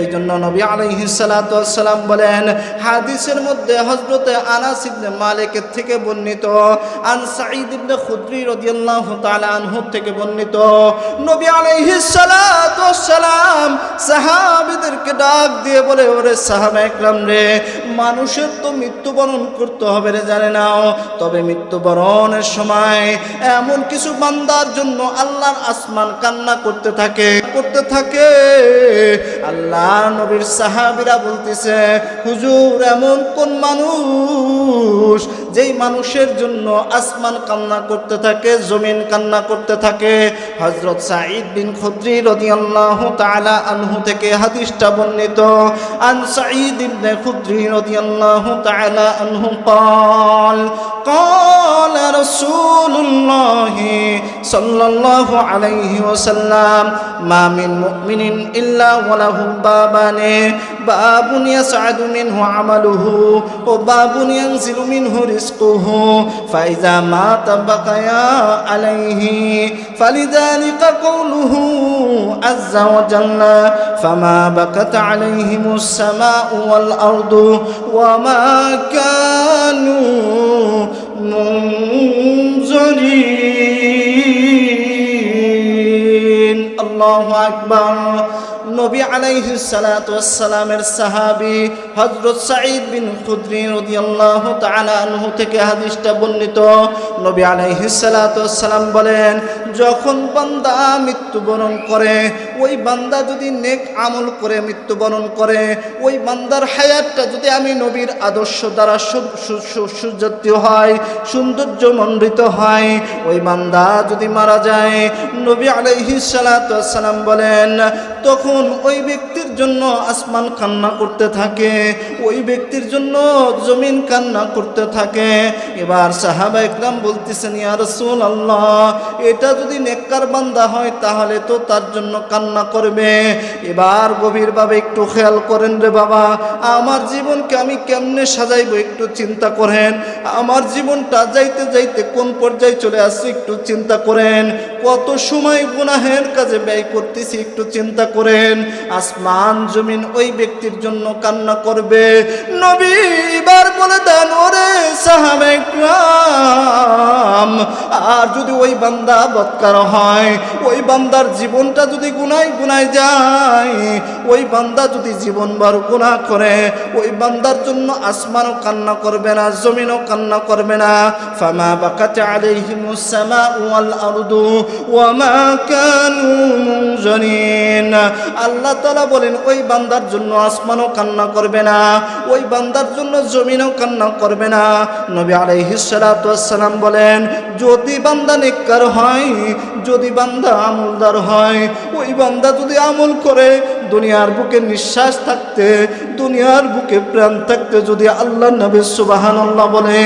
এই জন্য নবী আলাইহিস সালাতু ওয়াস সালাম বলেন হাদিসের মধ্যে হযরতে আনাস ইবনে মালিকের থেকে বর্ণিত, আন সাঈদ ইবনে খুদরি রাদিয়াল্লাহু তাআলা আনহু থেকে বর্ণিত, নবী আলাইহিস সালাতু ওয়াস সালাম সাহাবীদেরকে ডাক দিয়ে বলে ওরে সাহাবায়ে কেরাম রে, মানুষের তো মৃত্যুবরণ করতে হবে রে জানে নাও, তবে মৃত্যুবরণের সময় এমন কিছু বান্দার জন্য আল্লাহর আসমান কান্না করতে থাকে। আল্লাহ নবীর সাহাবীরা বলতেছে হুজুর এমন কোন মানুষ যেই মানুষের জন্য আসমান কান্না করতে থাকে, জমিন কান্না করতে থাকে? হযরত সাঈদ বিন খুদরি রাদিয়াল্লাহু তাআলা আনহু থেকে হাদিসটা বর্ণিত। আন সাঈদ ইবনে খুদরি রাদিয়াল্লাহু তাআলা আনহু قال قال رسول الله صلى الله عليه وسلم মা মিন মুমিনিন ইল্লা ওয়ালাহু বাবানে বাবুন ইয়াসআদু মিনহু আমালুহু ওয়া বাবুন ইয়ানজিলু মিনহু রিজকুহু ফাইজা মাতা বাকায়া আলাইহি ফালিযালিকা কাওলুহু আযজা ওয়া জাল্লা ফামা বাকাত আলাইহিমুস সামাউ ওয়াল আরদু ওয়া মা কানু মুনজারিন। আল্লাহু আকবার। নবী আলাইহিস সালাতু ওয়াস সালামের সাহাবী হযরত সাঈদ বিন খুদরি রাদিয়াল্লাহু তাআলা আনহু থেকে হাদিসটা বর্ণিত। নবী আলাইহিস সালাতু ওয়াস সালাম বলেন, যখন বান্দা মৃত্যুবরণ করে, ওই বান্দা যদি নেক আমল করে মৃত্যুবরণ করে, ওই বান্দার হায়াতটা যদি আমি নবীর আদর্শ দ্বারা সুসজ্জিত হয়, সৌন্দর্যমণ্ডিত হয়, ওই বান্দা যদি মারা যায়, নবী আলাইহিস সালাতু ওয়াস সালাম বলেন, তখন ওই ব্যক্তির জন্য আসমান কান্না করতে থাকে, ওই ব্যক্তির জন্য জমিন কান্না করতে থাকে। এবার সাহাবা ইকরাম বলতেছেন, ইয়া রাসূলুল্লাহ, এটা যদি নেককার বান্দা হয় তাহলে তো তার জন্য কান্না করবে। এবার গভীরভাবে একটু খেয়াল করেন রে বাবা, আমার জীবনকে আমি কেমনে সাজাইবো একটু চিন্তা করেন। আমার জীবনটা যাইতে যাইতে কোন পর্যায়ে চলে আসছে একটু চিন্তা করেন। কত সময় গুনাহের কাজে ব্যয় করতেছি একটু চিন্তা করেন। আসমান জমিন ওই ব্যক্তির জন্য কান্না করবে। নবী এবার বলে দেন, ওরে সাহাবা ইকরাম, আর যদি ওই বান্দা বদকার হয়, ওই বান্দার জীবনটা যদি গুনায় গুনায় যায়, ওই বান্দা যদি জীবনভর গুনাহ করে, ওই বান্দার জন্য আসমানও কান্না করবে না, জমিনও কান্না করবে না। ফামা বাকাত আলাইহিমুস সামাউ ওয়াল আরদু ওয়া মা কানু মুনজারিন। আল্লাহ তাআলা বলেন, ওই বান্দার জন্য আসমানও কান্না করবে না, ওই বান্দার জন্য জমিনও কান্না করবে না। নবী আলাইহিস সালাতু ওয়াস সালাম বলেন, যদি বান্দা নেককার হয়, যদি বান্দা আমলদার হয়, ওই বান্দা যদি আমল করে, দুনিয়ার বুকে নিঃশ্বাস থাকতে, দুনিয়ার বুকে প্রাণ থাকতে যদি আল্লাহর নবী সুবহানাল্লাহ বলে,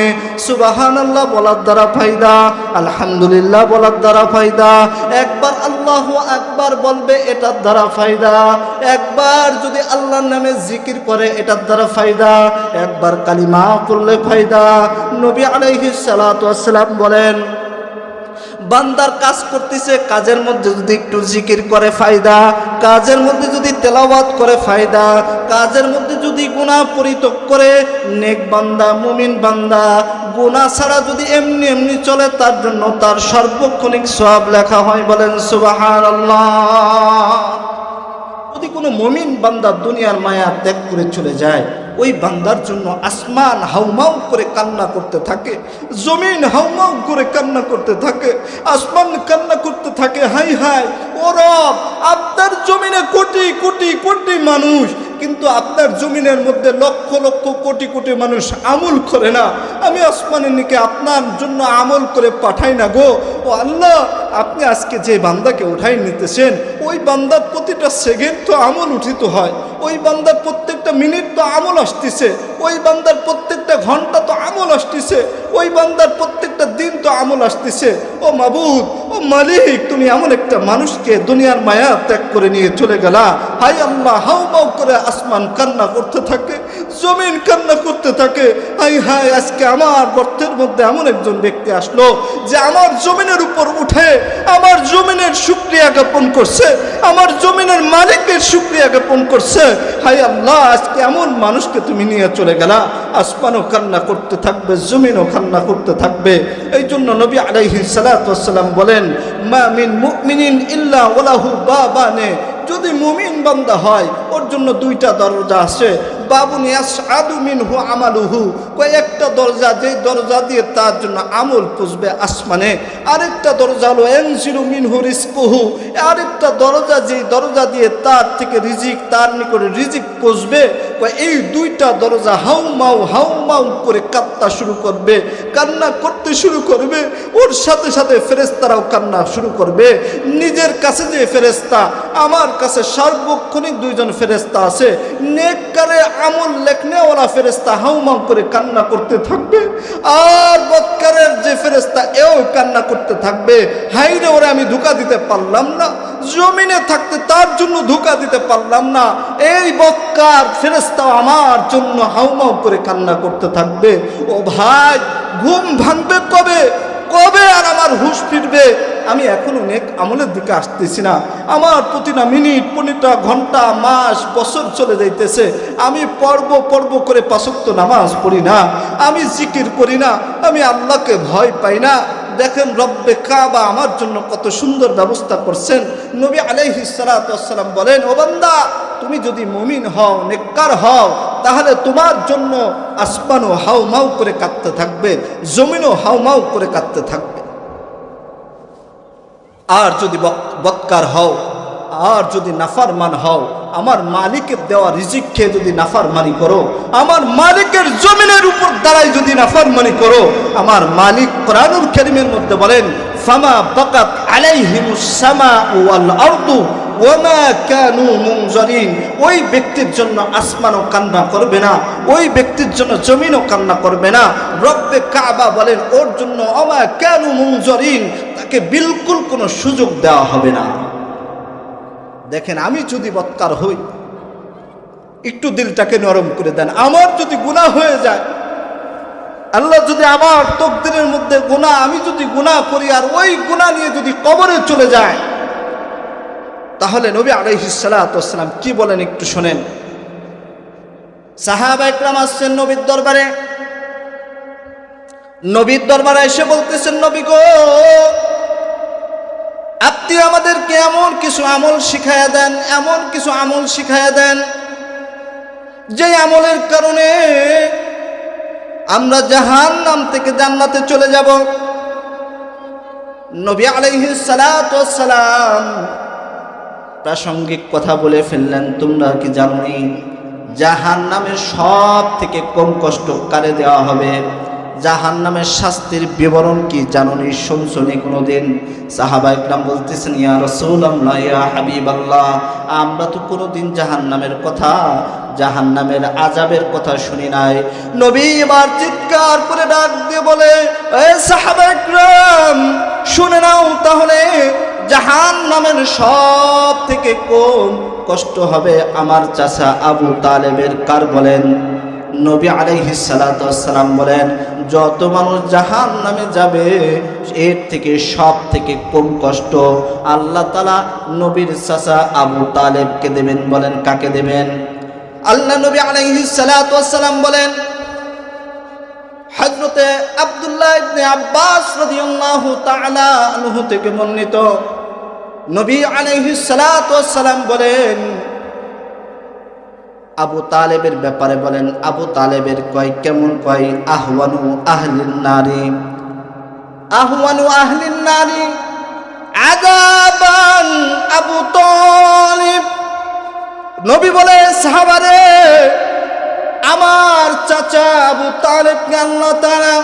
সুবহানাল্লাহ বলার দ্বারা ফায়দা, আলহামদুলিল্লাহ বলার দ্বারা ফায়দা, একবার আল্লাহু আকবার বলবে এটার দ্বারা ফায়দা, একবার যদি আল্লাহর নামে জিকির করে এটার দ্বারা ফায়দা, একবার কালিমা পড়লে ফায়দা। নবী আলাইহিস সালাতু ওয়াস সালাম বলেন, বান্দার কাজ করতেছে, কাজের মধ্যে যদি একটু জিকির করে ফায়দা, কাজের মধ্যে যদি তেলাওয়াত করে ফায়দা, কাজের মধ্যে যদি গুনাহ পরিত্যাগ করে, নেক বান্দা মুমিন বান্দা গুনাহ ছাড়া যদি এমনি এমনি চলে, তার জন্য তার সার্বক্ষণিক সওয়াব লেখা হয়। বলেন সুবহানাল্লাহ। যদি কোনো মুমিন বান্দা দুনিয়ার মায়া ত্যাগ করে চলে যায়, ওই বান্দার জন্য আসমান হাউমাউ করে কান্না করতে থাকে, জমিন হাউমাউ করে কান্না করতে থাকে, আসমান কান্না করতে থাকে, হাই হাই ও রব, আপনার জমিনে কোটি কোটি কোটি মানুষ, কিন্তু আপনার জমিনের মধ্যে লক্ষ লক্ষ কোটি কোটি মানুষ আমল করে না, আমি আসমানের নিকে আপনার জন্য আমল করে পাঠাই না গো। ও আল্লাহ, আপনি আজকে যে বান্দাকে উঠাই নিতেছেন, ওই বান্দার প্রতিটা সেকেন্ড তো আমল উঠিত হয়, ওই বান্দার প্রত্যেকটা মিনিট তো আমল আসতেছে, ওই বান্দার প্রত্যেকটা ঘন্টা তো আমল আসতেছে, ওই বান্দার প্রত্যেকটা দিন তো আমল আসতেছে। ও মাবুদ, ও মালিক, তুমি এমন একটা মানুষকে দুনিয়ার মায়া ত্যাগ করে নিয়ে চলে গেলা। হাই আল্লাহ, হাউমাউ করে আসমান কান্না করতে থাকে, জমিন কান্না করতে থাকে। হাই হাই, আজকে আমার গর্তের মধ্যে এমন একজন ব্যক্তি আসলো যে আমার জমিনের উপর উঠে আমার জমিনের শুকরিয়া জ্ঞাপন করছে, আমার জমিনের মালিকের শুকরিয়া জ্ঞাপন করছে। হাই আল্লাহ, আজকে এমন মানুষকে তুমি নিয়ে চলে গেলা। আসমানও কান্না করতে থাকবে, জমিনও কান্না করতে থাকবে। এই জন্য নবী আলাইহিস সালাতু ওয়াস সালাম বলেন, মা মিন মুমিনিন ইল্লা ওয়ালাহু বাবানে, যদি মুমিন বান্দা হয় ওর জন্য দুইটা দরজা আছে। বাবুন ইয়াসআদু মিনহু আমালুহু, কয়েকটা দরজা, যেই দরজা দিয়ে তার জন্য আমল পুষবে আসমানে। আরেকটা দরজা হলো ইয়ানজিলু মিনহু রিজকুহু, আরেকটা দরজা, যেই দরজা দিয়ে তার থেকে রিজিক, তার নিকটে রিজিক পুষবে। এই দুইটা দরজা হাউমাউ হাউমাউ করে কাঁদতে শুরু করবে, কান্না করতে শুরু করবে। ওর সাথে সাথে ফেরেশতারাও কান্না শুরু করবে। নিজের কাছে যে ফেরেশতা, আমার কাছে সার্বক্ষণিক দুইজন ফেরেশতা আছে, নেককারে আমল লেখনেওয়ালা ফেরেশতা হাউমাউ করে কান্না করতে থাকবে, আর বদকারের যে ফেরেশতা এও কান্না করতে থাকবে। হাইরে, ওরে আমি ধোঁকা দিতে পারলাম না, জমিনে থাকতে তার জন্য ধোঁকা দিতে পারলাম না, এই বক্কার ফেরেশতা আমার জন্য হাউমাউ করে কান্না করতে থাকবে। ও ভাই, ঘুম ভাঙবে কবে? কবে আর আমার হুঁশ ফিরবে? আমি এখনো নেক আমলের দিকে আসতেছি না। আমার প্রতিটা মিনিট, প্রতিটা ঘন্টা, মাস, বছর চলে যাইতেছে। আমি পর্ব করে ৫ ওয়াক্ত নামাজ পড়ি না, আমি জিকির করি না, আমি আল্লাহকে ভয় পাই না। দেখেন রব্বে কাবা আমার জন্য কত সুন্দর ব্যবস্থা করছেন। নবী আলাইহিস সালাতু ওয়াস সালাম বলেন, ও বান্দা, তুমি যদি মুমিন হও, নেককার হও, তাহলে তোমার জন্য আসমানও হাউমাউ করে কাঁদতে থাকবে, জমিনও হাউমাউ করে কাঁদতে থাকবে। আর যদি বদকার হও, আর যদি নাফরমান হও, আমার মালিকের দেওয়া রিজিক খেয়ে যদি নাফরমানি করো, আমার মালিকের জমিনের উপর দাঁড়াই যদি নাফরমানি করো, আমার মালিক কোরআনুল কারীমের মধ্যে বলেন, ফামা বাকাত আলাইহিমুস সামাউ ওয়াল আরদু ওয়ামা কানু মুনজারিন। ওই ব্যক্তির জন্য আসমানও কান্না করবে না, ওই ব্যক্তির জন্য জমিনও কান্না করবে না। রব্বে কাবা বলেন, ওর জন্য ওয়ামা কানু মুনজারিন, তাকে বিলকুল কোনো সুযোগ দেওয়া হবে না। দেখেন, আমি যদি বদকার হই, একটু দিলটাকে নরম করে দেন। আমার যদি গুনাহ হয়ে যায়, আল্লাহ যদি আমার তকদিরের মধ্যে গুনাহ, আমি যদি গুনাহ করি আর ওই গুনাহ নিয়ে যদি কবরে চলে যায়, তাহলে নবী আলাইহিস সালাতু ওয়াস সালাম কি বলেন একটু শোনেন। সাহাবা ইকরাম আসছেন নবীর দরবারে, নবীর দরবারে এসে বলতেছেন, নবী গো, আপনি আমাদেরকে এমন কিছু আমল শিখায়া দেন, এমন কিছু আমল শিখায়া দেন যে আমলের কারণে আমরা জাহান্নাম থেকে জান্নাতে চলে যাব। নবী আলাইহিস সালাতু ওয়াস সালাম প্রাসঙ্গিক কথা বলে ফেললেন, তোমরা কি জানোনি জাহান্নামের সব থেকে কম কষ্ট কারে দেওয়া হবে? জাহান্নামের শাস্তির বিবরণ কি জানোনি, শুনছনি কোনোদিন? সাহাবা ইকরাম বলতেছেন, ইয়া রাসূলুল্লাহ, ইয়া হাবিবাল্লাহ, আমরা তো কোনোদিন জাহান্নামের কথা, জাহান্নামের আযাবের কথা শুনি নাই। নবী এবার চিৎকার করে ডাক দিয়ে বলে, এ সাহাবা ইকরাম, শুনে নাও তাহলে, জাহান্নামের সব থেকে কম কষ্ট হবে আমার চাচা আবু তালেবের। কার বলেন? নবী আলাইহিস সালাতু ওয়াস সালাম বলেন, যত মানুষ জাহান্নামে যাবে এর থেকে সব থেকে কম কষ্ট আল্লাহ তাআলা নবীর চাচা আবু তালেবকে দেবেন। বলেন, কাকে দেবেন? আল্লাহ নবী আলাইহিস সালাতু ওয়াস সালাম বলেন, হযরতে আব্দুল্লাহ ইবনে আব্বাস রাদিয়াল্লাহু তাআলা আনহু থেকে বর্ণিত, নবী আলাইহিস সালাতু ওয়াস সালাম বলেন, আবু তালেবের ব্যাপারে বলেন, আবু তালেবের কয় কেমন? কয় আহওয়ানু আহলিন নারি, আহওয়ানু আহলিন নারি আযাবান আবু তালিব। নবী বলে, সাহাবারে, আমার চাচা আবু তালেবকে আল্লাহ তাআলা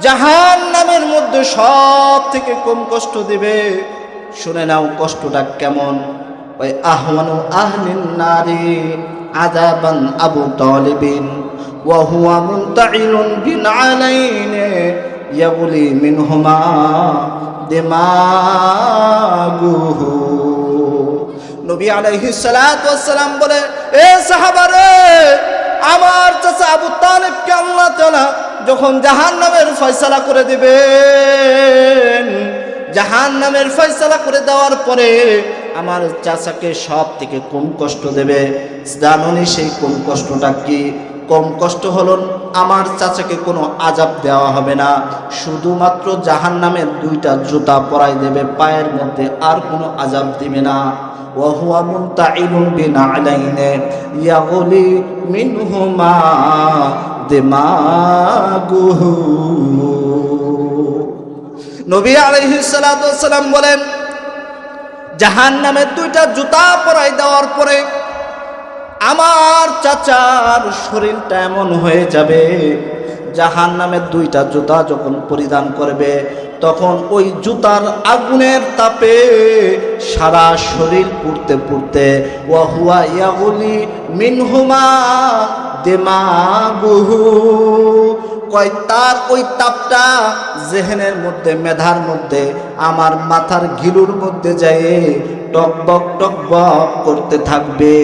জাহান্নামের মধ্যে সব থেকে কম কষ্ট দিবে। শুনে নাও কষ্টটা কেমন। ওই আহওয়ানু আহলিন নারি আযাবান আবু তালিবিন ওয়া হুয়া মুনতাইলুন বিনালাইনি ইয়াগুলি মিনহুমা দিমাগুহু। নবী আলাইহিস সালাতু ওয়াস সালাম বলে, এ সাহাবারে, আমার চাচা আবু তালেবকে আল্লাহ তাআলা যখন জাহান্নামের ফয়সালা করে দিবেন, জাহান্নামের ফয়সালা করে দেওয়ার পরে আমার চাচাকে সব থেকে কম কষ্ট দেবে। জানোনি সেই কম কষ্টটা কি? কম কষ্ট হলো আমার চাচাকে কোনো আযাব দেওয়া হবে না, শুধুমাত্র জাহান্নামের 2টা জুতা পরাই দেবে পায়ের মধ্যে, আর কোনো আযাব দিবে না। ওয়া হুয়া মুনতাইলুন বিনালাইনি ইয়াগুলি মিনহুমা দিমাগুহু। নবী আলাইহিস সালাতু ওয়াস সালাম বলেন, জাহান্নামের 2টা জুতা পরাই দেওয়ার পরে আমার চাচার শরীরটা এমন হয়ে যাবে, জাহান্নামের 2টা জুতা যখন পরিধান করবে তখন ওই জুতার আগুনের তাপে সারা শরীর পুড়তে পুড়তে ওয়া হুয়া ইয়াগুলি মিনহুমা দিমাগুহু, কয় তার ওই তাপটা জেহেনের মধ্যে, মেধার মধ্যে, আমার মাথার ঘিলুর মধ্যে যায় টকবক টকবক করতে থাকবে।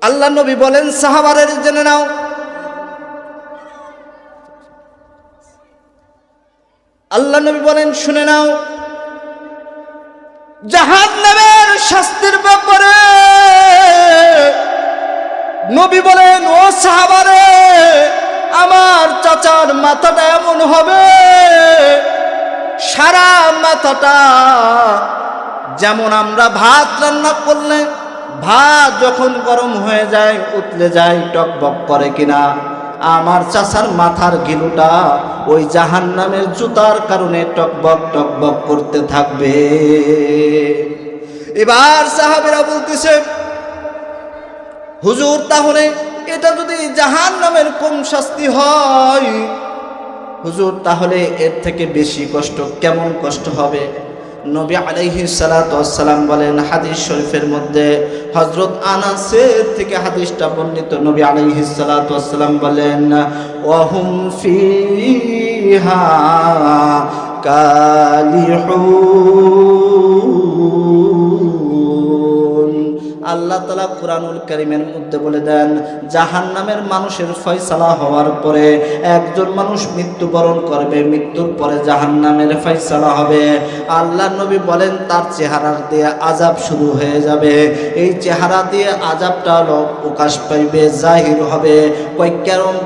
আল্লাহ নবী বলেন, সাহাবারা জেনে নাও, আল্লাহ নবী বলেন শুনে নাও, জাহান্নামের শাস্তির ব্যাপারে নবী বলেন, ও সাহাবারে, আমার চাচার মাথাটা এমন হবে, সারা মাথাটা যেমন আমরা ভাত রান্না করলে ভাত যখন গরম হয়ে যায়, উতলে যায়, টকবক করে কিনা, আমার চাচার মাথার গিলুটা ওই জাহান্নামের জুতার কারণে টকবক টকবক করতে থাকবে। এবার সাহাবীরা বলতেছে, হুজুর তাহলে এটা যদি জাহান্নামের কম শাস্তি হয়, হুজুর তাহলে এর থেকে বেশি কষ্ট কেমন কষ্ট হবে? নবী আলাইহিস সালাতু ওয়াস সালাম বলেন, হাদিস শরীফের মধ্যে হযরত আনাসের থেকে হাদিসটা বর্ণিত, নবী আলাইহিস সালাতু ওয়াস সালাম বলেন, ওয়া হুম ফিহা কালিহুন। আল্লাহ তাআলা কুরআনুল কারীমের মধ্যে বলে দেন, জাহান্নামের মানুষের ফয়সালা হওয়ার পরে একজন মানুষ মৃত্যুবরণ করবে, মৃত্যুর পরে জাহান্নামের ফয়সালা হবে। আল্লাহ নবী বলেন, তার চেহারা দিয়ে আযাব শুরু হয়ে যাবে। এই চেহারা দিয়ে আযাবটা প্রকাশ পাইবে, জাহির হবে। কই কারণ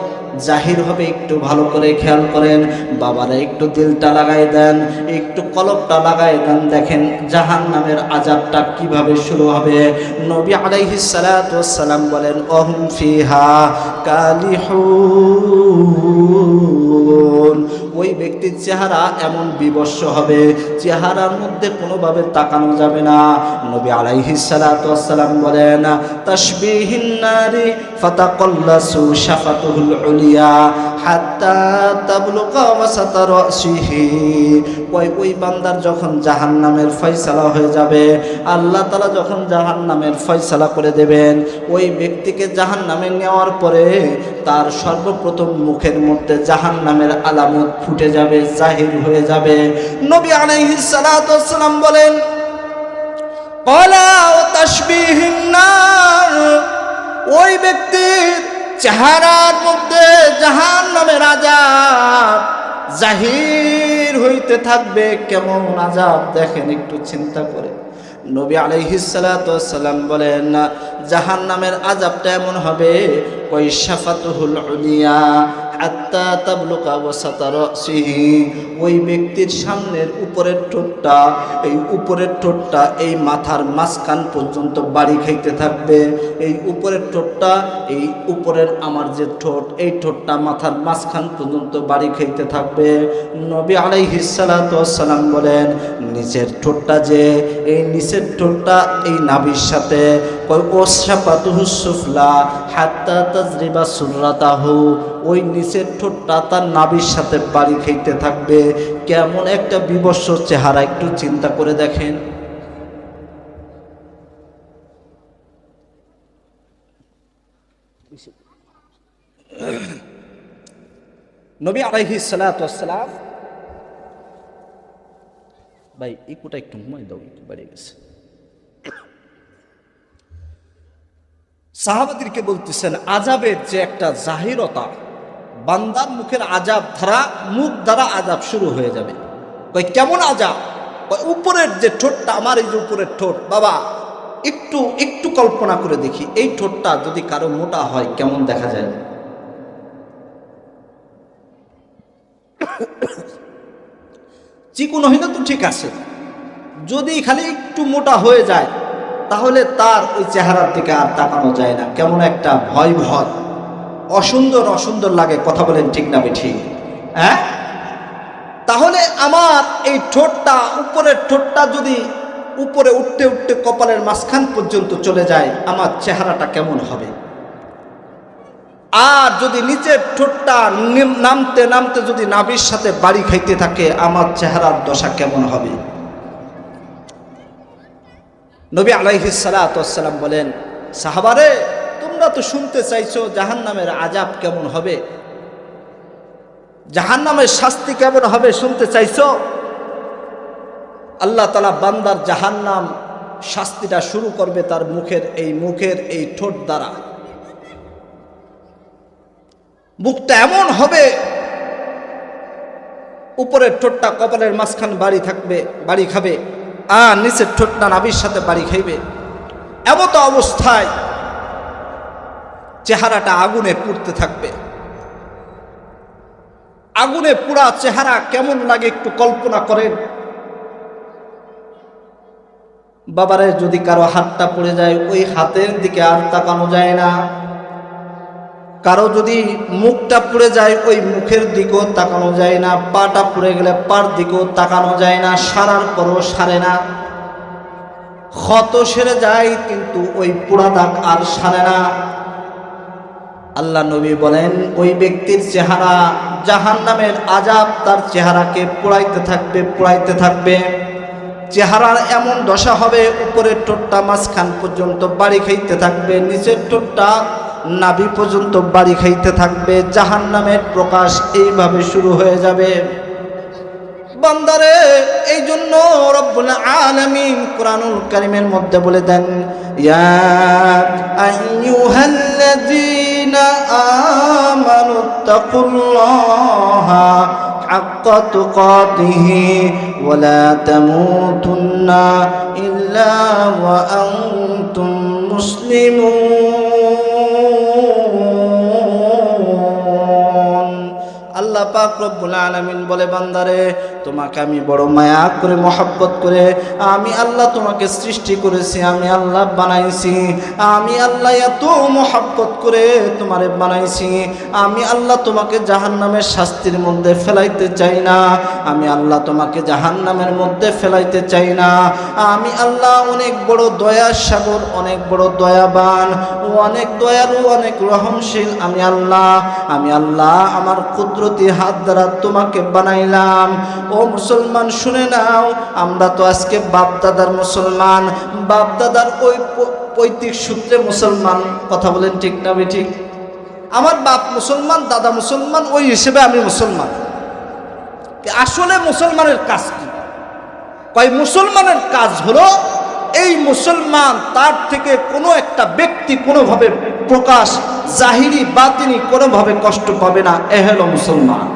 জাহির হবে একটু ভালো করে খেয়াল করেন। বাবারা একটু দিলটা লাগাই দেন, একটু কলবটা লাগাই দেন, দেখেন জাহান্নামের আযাবটা কিভাবে শুরু হবে। নবী আলাইহিস সালাতু ওয়াস সালাম বলেন, ওহুম ফিহা কালিহুন। ওই ব্যক্তির চেহারা এমন বিবস্ব হবে, চেহারার মধ্যে কোনোভাবে তাকানো যাবে না। নবী আলাইহিস সালাতু ওয়াস সালাম বলেন, তাশবিহিন নারি ফাতাকাল্লাসু শাফাতুহুল উলিয়া হাত্তা তাবলুগা ওয়াসাতা রাসিহি। ওই বান্দার যখন জাহান্নামের ফয়সালা হয়ে যাবে, আল্লাহ তাআলা যখন জাহান্নামের ফয়সালা করে দেবেন, ওই ব্যক্তিকে জাহান্নামে নেওয়ার পরে তার সর্বপ্রথম মুখের মধ্যে জাহান্নামের আলামত ফুটে যাবে, জাহির হয়ে যাবে। নবী আলাইহিস সালাতু ওয়াস সালাম বলেন, ক্বালা ওয়া তাশবিহিন নার। ওই ব্যক্তির চেহারার মধ্যে জাহান্নামের আযাব জাহির হইতে থাকবে। কেমন আযাব দেখেন একটু চিন্তা করে। নবী আলাইহিস সালাতু ওয়াস সালাম বলেন, জাহান্নামের আযাবটা এমন হবে, ওই শাফাতুহুল উলিয়া হাত্তা তাবলুগা ওয়াসাতা রাসিহি। ওই ব্যক্তির সামনের উপরের ঠোঁটটা, এই উপরের ঠোঁটটা এই মাথার মাঝখান পর্যন্ত বাড়ি খাইতে থাকবে। এই উপরের ঠোঁটটা, এই উপরের আমার যে ঠোঁট, এই ঠোঁটটা মাথার মাঝখান পর্যন্ত বাড়ি খাইতে থাকবে। নবী আলাইহিস সালাতু ওয়াস সালাম বলেন, নিচের ঠোঁটটা যে, এই নিচের ঠোঁটটা এই নাভির সাথে, ওয়াসাফাতুহুস সুফলা হাত্তা তাজরিবা সুররাতাহু। ওই নিচের ঠোঁটটা তার নাভির সাথে বাড়ি খাইতে থাকবে। কেমন একটা বিবস্ব চেহারা একটু চিন্তা করে দেখেন। নবী আলাইহিস সালাতু ওয়াস সালাম, ভাই ইকুটা একটু ঘুমাই দাও, একটু বেড়ে গেছে। সাহাবাদেরকে বলতেছেন, আযাবের যে একটা জাহিরতা, বান্দার মুখের আযাব ধারা, মুখ দ্বারা আযাব শুরু হয়ে যাবে। কই কেমন আযাব? উপরের যে ঠোঁটটা, আমার এই যে উপরের ঠোঁট, বাবা একটু একটু কল্পনা করে দেখি, এই ঠোঁটটা যদি কারো মোটা হয় কেমন দেখা যায়? চিকন হইলে তো ঠিক আছে, যদি খালি একটু মোটা হয়ে যায় তাহলে তার ওই চেহারার দিকে আর তাকানো যায় না। কেমন একটা ভয় ভয়, অসুন্দর অসুন্দর লাগে। কথা বলেন ঠিক না ঠিক? হ্যাঁ, তাহলে আমার এই ঠোঁটটা, উপরের ঠোঁটটা যদি উপরে উঠতে উঠতে কপালের মাঝখান পর্যন্ত চলে যায়, আমার চেহারাটা কেমন হবে? আর যদি নিচের ঠোঁটটা নামতে নামতে যদি নাভির সাথে বাড়ি খাইতে থাকে, আমার চেহারার দশা কেমন হবে? নবী আলাইহিস সালাতু ওয়াস সালাম বলেন, সাহাবারে তোমরা তো শুনতে চাইছো জাহান্নামের আযাব কেমন হবে, জাহান্নামের শাস্তি কেমন হবে শুনতে চাইছো? আল্লাহ তাআলা বান্দার জাহান্নাম শাস্তিটা শুরু করবে তার মুখের এই ঠোঁট দ্বারা। মুখটা এমন হবে, উপরের ঠোঁটটা কপালের মাঝখান বাড়ি খাবে, আর নিচের ঠোঁটটা নাভির সাথে বাড়ি খাইবে। এমত অবস্থায় চেহারাটা আগুনে পুড়তে থাকবে। আগুনে পুড়া চেহারা কেমন লাগে একটু কল্পনা করেন। বাবারে, যদি কারো হাতটা পড়ে যায় ওই হাতের দিকে আর তাকানো যায় না। কারো যদি মুখটা পুড়ে যায় ওই মুখের দিকেও তাকানো যায় না। পাটা পুড়ে গেলে পার দিকেও তাকানো যায় না। সারার পরও সারে না। ক্ষত সেরে যায় কিন্তু ওই পোড়া দাগ আর সারে না। আল্লাহ নবী বলেন ওই ব্যক্তির চেহারা, জাহান্নামের আযাব তার চেহারাকে পোড়াইতে থাকবে। চেহারার এমন দশা হবে, উপরের ঠোঁটটা মাঝখান পর্যন্ত বাড়ি খাইতে থাকবে, নিচের ঠোঁটটা নাভি পর্যন্ত বাড়ি খাইতে থাকবে। জাহান্নামের প্রকাশ এইভাবে শুরু হয়ে যাবে। বান্দারে, এই জন্য রব্বুল আলামিন কুরআনুল কারীমের মধ্যে বলে দেন, ইয়া আইয়ুহাল্লাযীনা আমানুত্তাকুল্লাহা হাক্কা তুকাতিহি ওয়া লা তামুতুন্না ইল্লা ওয়া আনতুম মুসলিমুন। আল্লাহ পাক রব্বুল আলামিন বলে, বান্দারে, তোমাকে আমি বড় মায়া করে মহব্বত করে আমি আল্লাহ তোমাকে সৃষ্টি করেছি, আমি আল্লাহ বানাইছি। আমি আল্লাহ এত মহব্বত করে তোমারে বানাইছি। আমি আল্লাহ তোমাকে জাহান্নামের শাস্তির মধ্যে ফেলাইতে চাই না। আমি আল্লাহ তোমাকে জাহান্নামের মধ্যে ফেলাইতে চাই না। আমি আল্লাহ অনেক বড় দয়ার সাগর, অনেক বড় দয়াবান, অনেক দয়ালু, অনেক রহমশীল। আমি আল্লাহ আমার কুদরতি হাত দ্বারা তোমাকে বানাইলাম। ও মুসলমান, শুনে নাও, আমরা তো আজকে বাপদাদার মুসলমান, বাপদাদার ওই পৈতৃক সূত্রে মুসলমান। কথা বলেন ঠিক না বেঠিক? আমার বাপ মুসলমান, দাদা মুসলমান, ওই হিসেবে আমি মুসলমান। আসলে মুসলমানের কাজ কি? কয় মুসলমানের কাজ হলো এই মুসলমান তার থেকে কোনো একটা ব্যক্তি কোনোভাবে প্রকাশ, জাহিরি বাতিনি কোনোভাবে কষ্ট পাবে না। এ হলো মুসলমান।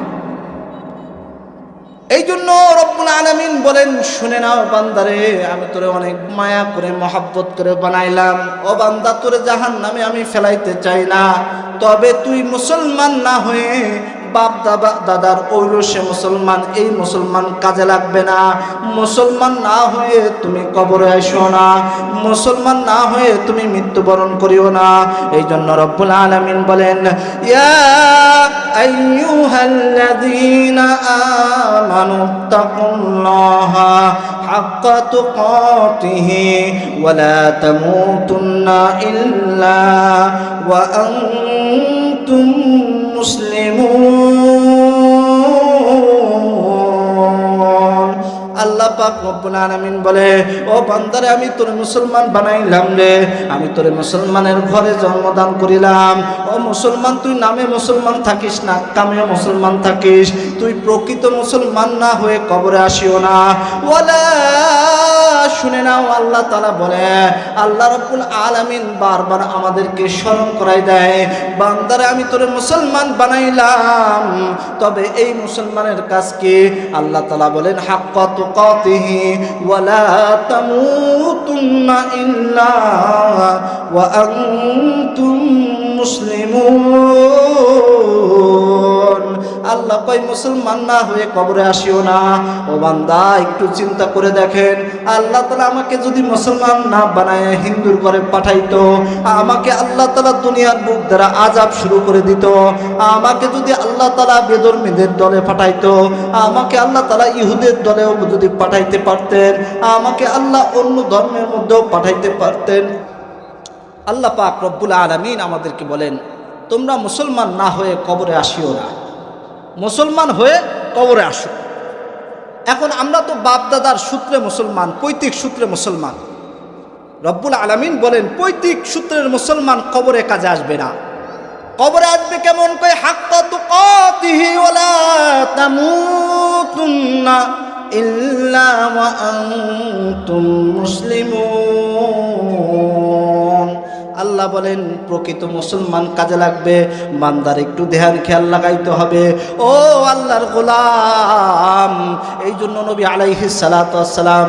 এই জন্য রব্বুল আলামিন বলেন, শুনে নাও বান্দারে, আমি তোরে অনেক মায়া করে মহব্বত করে বানাইলাম। ও বান্দা, তোরে জাহান্নামে আমি ফেলাইতে চাই না। তবে তুই মুসলমান না হয়ে বাপ দাদার ঔরসে মুসলমান, এই মুসলমান কাজে লাগবে না। মুসলমান না হয়ে তুমি কবরে আসো না। মুসলমান না হয়ে তুমি মৃত্যুবরণ করিও না। এই জন্য রব্বুল আলামিন বলেন, ইয়া আইয়ুহাল্লাযীনা আমানুত্তাকুল্লাহা হাক্কা তুকাতিহি ওয়া লা তামুতুন্না ইল্লা ওয়া আনতুম মুসলিমুন। আল্লাহ পাক রব্বুল আলামিন বলে, ও বান্দারে, আমি তোরে মুসলমান বানাইলাম রে। আমি তোরে মুসলমানের ঘরে জন্মদান করিলাম। ও মুসলমান, তুই নামে মুসলমান থাকিস না, কামে মুসলমান থাকিস। তুই প্রকৃত মুসলমান না হয়ে কবরে আসিও না। ওয়ালা, শুনে নাও, আল্লাহ তাআলা বলে, আল্লাহ রাব্বুল আলামিন বারবার আমাদেরকে স্মরণ করাই দেয়, বান্দারে, আমি তোরে মুসলমান বানাইলাম। তবে এই মুসলমানের কাজ কি? আল্লাহ তাআলা বলেন, হাক্কা তুকাতিহি ওয়া লা তামুতুন্না ইল্লা ওয়া আনতুম মুসলিমুন। আল্লাহ কয় মুসলমান না হয়ে কবরে আসিও না। ও বান্দা, একটু চিন্তা করে দেখেন, আল্লাহ তাআলা আমাকে যদি মুসলমান না বানায় হিন্দুর ঘরে পাঠাইতো, আমাকে আল্লাহ তাআলা দুনিয়ার বুক দ্বারা আযাব শুরু করে দিত। আমাকে যদি আল্লাহ তাআলা বেধর্মীদের দলে পাঠাইতো, আমাকে আল্লাহ তাআলা ইহুদের দলেও যদি পাঠাইতে পারতেন, আমাকে আল্লাহ অন্য ধর্মের মধ্যেও পাঠাইতে পারতেন। আল্লাহ পাক রব্বুল আলামিন আমাদেরকে বলেন, তোমরা মুসলমান না হয়ে কবরে আসিও না, মুসলমান হয়ে কবরে আসো। এখন আমরা তো বাপ দাদার সূত্রে মুসলমান, পৈতৃক সূত্রে মুসলমান। রব্বুল আলামিন বলেন, পৈতৃক সূত্রের মুসলমান কবরে কাজে আসবে না। কবরে আসবে কেমন? কয় হাক্কা তুকাতিহি ওয়া লা তামুতুন্না إلا وأنتم مسلمون। আল্লাহ বলেন প্রকৃত মুসলমান কাজে লাগবে, বান্দার একটু ধ্যান খেয়াল লাগাইতে হবে। ও আল্লাহর গোলাম, এই জন্য নবী আলাইহিস সালাতু ওয়াস সালাম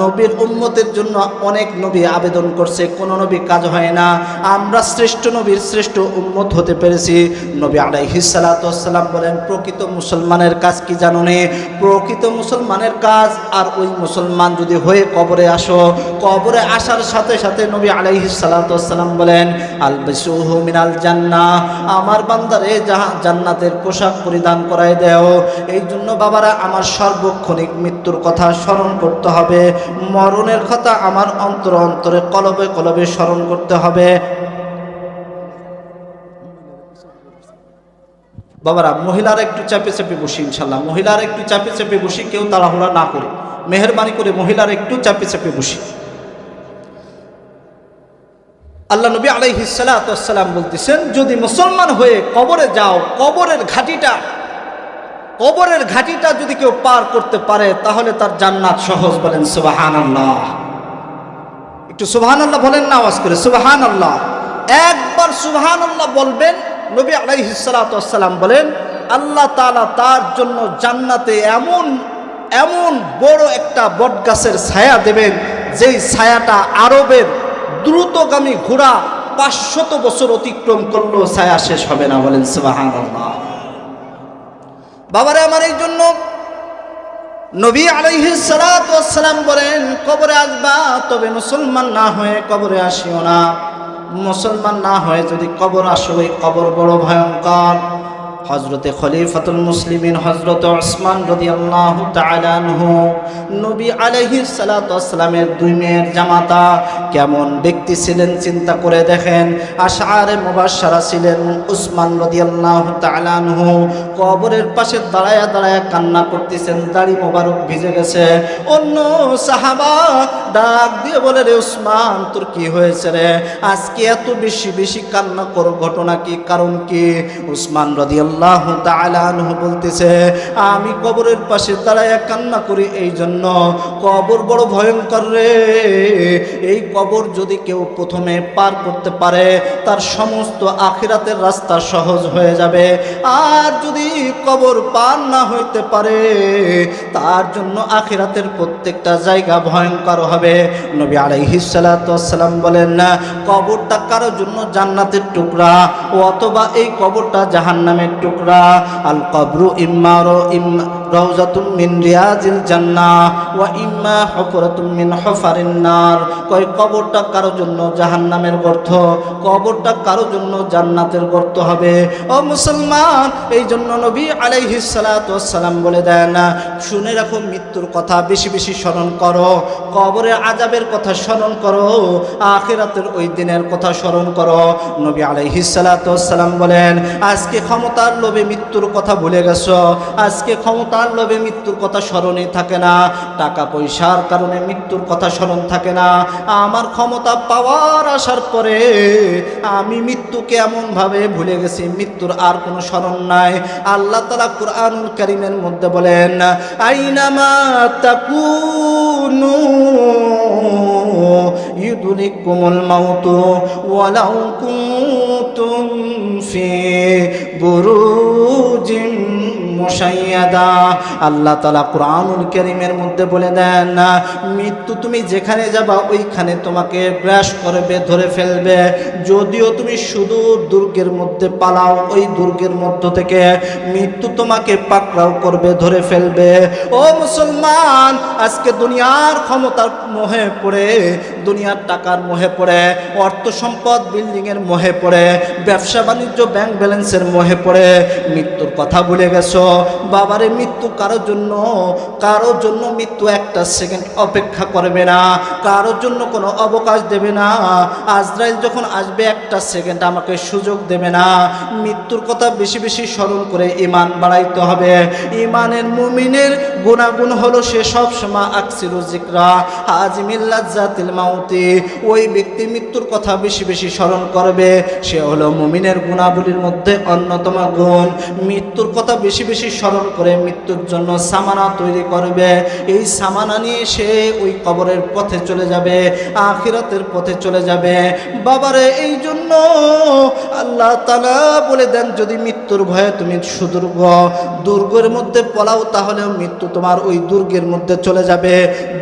নবীর উম্মতের জন্য অনেক নবী আবেদন করছে, কোনো নবী কাজ হয় না। আমরা শ্রেষ্ঠ নবীর শ্রেষ্ঠ উম্মত হতে পেরেছি। নবী আলাইহিস সালাতু ওয়াস সালাম বলেন প্রকৃত মুসলমানের কাজ কি জানো নে? প্রকৃত মুসলমানের কাজ, আর ওই মুসলমান যদি হয়ে কবরে আসো, কবরে আসার সাথে সাথে নবী আলাইহিস সালাতু ওয়াস সালাম বলেন আলবিসুহু মিনাল জান্নাহ, আমার বান্দারে জান্নাতের পোশাক পরিধান করায় দেও। এই জন্য বাবারা আমার সর্বক্ষণিক মৃত্যুর কথা স্মরণ করতে হবে, মরণের কথা আমার অন্তরে অন্তরে কলবে কলবে স্মরণ করতে হবে। বাবারা মহিলারা একটু চাপে চাপে বসি, ইনশাল্লাহ মহিলারা একটু চাপে চাপে বসি, কেউ তাড়াহুড়া না করে, মেহেরবানি করে মহিলারা একটু চাপে চাপে বসি। আল্লাহ নবী আলাইহিস সালাতু ওয়াস সালাম বলতেছেন যদি মুসলমান হয়ে কবরে যাও, কবরের ঘাটিটা যদি কেউ পার করতে পারে তাহলে তার জান্নাত সহজ। বলেন সুবহানাল্লাহ, একটু সুবহানাল্লাহ বলেন না আওয়াজ করে, সুবহানাল্লাহ। একবার সুবহানাল্লাহ বলবেন। নবী আলাইহিস সালাতু ওয়াস সালাম বলেন আল্লাহ তাআলা তার জন্য জান্নাতে এমন বড় একটা বটগাছের ছায়া দেবেন, যেই ছায়াটা আরবের দ্রুতগামী ঘোড়া 500 বছর অতিক্রম করলেও ছায়া শেষ হবে না। বলেন সুবহানাল্লাহ। বাবারে আমার, এই জন্য নবী আলাইহিস সালাতু ওয়াস সালাম বলেন কবরে আসবা, তবে মুসলমান না হয়ে কবরে আসিও না। মুসলমান না হয়ে যদি কবর আসো, এই কবর বড় ভয়ঙ্কর। হযরতে খলিফাতুল মুসলিমিন হযরত উসমান রাদিয়াল্লাহু তাআলা আনহু নবী আলাইহিস সালাতু ওয়াস সালামের দুই মেয়ের জামাতা কেমন ব্যক্তি ছিলেন চিন্তা করে দেখেন। আশআরে মুবাশশারা ছিলেন উসমান রাদিয়াল্লাহু তাআলা আনহু। কবরের পাশে দাঁড়ায়া দাঁড়ায়া কান্না করতেছেন, দাড়ি মোবারক ভিজে গেছে। অন্য সাহাবা ডাক দিয়ে বলে, রে উসমান তোর কি হয়েছে রে, আজকে এত বেশি বেশি কান্না করো, ঘটনা কি, কারণ কি? উসমান রাদিয়াল্লাহু তাআলা আনহু বলতেছে আমি কবরের পাশে দাঁড়ায়া কান্না করি এই জন্য, কবর বড় ভয়ঙ্কর রে। এই কবর যদি কেউ প্রথমে পার করতে পারে তার সমস্ত আখিরাতের রাস্তা সহজ হয়ে যাবে, আর যদি কবর পার না হইতে পারে তার জন্য আখিরাতের প্রত্যেকটা জায়গা ভয়ঙ্কর হবে। নবী আলাইহিস সালাতু ওয়াস সালাম বলেন না কবরটা কারো জন্য জান্নাতের টুকরা, অথবা এই কবরটা জাহান্নামের টুকরা। আল কবরু ইম্মা রাউজাতুম মিন রিয়াজিল জান্নাহ ওয়া ইম্মা হুফরাতুম মিন হুফারিন নার। কয় কবরটা কারো জন্য জাহান্নামের গর্ত, কবরটা কারো জন্য জান্নাতের গর্ত হবে। ও মুসলমান, এই জন্য নবী আলাইহিস সালাতু ওয়াস সালাম বলে দেন শুনে রাখো মৃত্যুর কথা বেশি বেশি স্মরণ করো, কবরের আযাবের কথা স্মরণ করো, আখিরাতের ওই দিনের কথা স্মরণ করো। নবী আলাইহিস সালাতু ওয়াস সালাম বলেন আজকে ক্ষমতার লোভে মৃত্যুর কথা ভুলে গেছো, আজকে ক্ষমতার লোভে মৃত্যুর কথা স্মরণে থাকে না, টাকা পয়সার কারণে মৃত্যুর কথা স্মরণ থাকে না। আমার ক্ষমতা পাওয়ার আসার পরে আমি মৃত্যুকে এমনভাবে ভুলে গেছি, মৃত্যুর আর কোনো স্মরণ নাই। আল্লাহ তাআলা কুরআনুল কারীমের মধ্যে বলেন আইনামা তাকুনু ইউদরিকুমুল মাউতু ওয়ালাউ কুনতুম ফি বুরুজিম মুশাইয়াদা। আল্লাহ তাআলা কুরআনুল কারীমের মধ্যে বলে দেন মৃত্যু তুমি যেখানে যাবা ওইখানে তোমাকে গ্রাস করবে, ধরে ফেলবে। যদিও তুমি সুদূর দুর্গের মধ্যে পালাও, ওই দুর্গের মধ্য থেকে মৃত্যু তোমাকে পাকড়াও করবে, ধরে ফেলবে। ও মুসলমান, আজকে দুনিয়ার ক্ষমতার মোহে পড়ে, দুনিয়ার টাকার মোহে পড়ে, অর্থ সম্পদ বিল্ডিংয়ের মোহে পড়ে, ব্যবসা বাণিজ্য ব্যাংক ব্যালেন্সের মোহে পড়ে মৃত্যুর কথা ভুলে গেছো। বাবারে মৃত্যু কারোর জন্য মৃত্যু একটা সেকেন্ড অপেক্ষা করবে না, কারোর জন্য কোনো অবকাশ দেবে না। আজরাইল যখন আসবে একটা সেকেন্ড আমাকে সুযোগ দেবে না। মৃত্যুর কথা বেশি বেশি স্মরণ করে ঈমান বাড়াইতে হবে। ঈমানের মুমিনের গুণাগুণ হলো সে সব সময় আকসিরু যিকরা হাজিমিল লাজ্জাতিল মাউতি। ওই ব্যক্তি মৃত্যুর কথা বেশি বেশি স্মরণ করবে, সে হলো মুমিনের গুণাবলীর মধ্যে অন্যতম গুণ। মৃত্যুর কথা বেশি বেশি বেশি স্মরণ করে মৃত্যুর জন্য সামানা তৈরি করবে। এই সামানা নিয়ে সে ওই কবরের পথে চলে যাবে, আখিরাতের পথে চলে যাবে। বাবারে এই জন্য আল্লাহ তাআলা বলে দেন, যদি মৃত্যুর ভয়ে তুমি দুর্গের মধ্যে পলাও, তাহলেও মৃত্যু তোমার ওই দুর্গের মধ্যে চলে যাবে।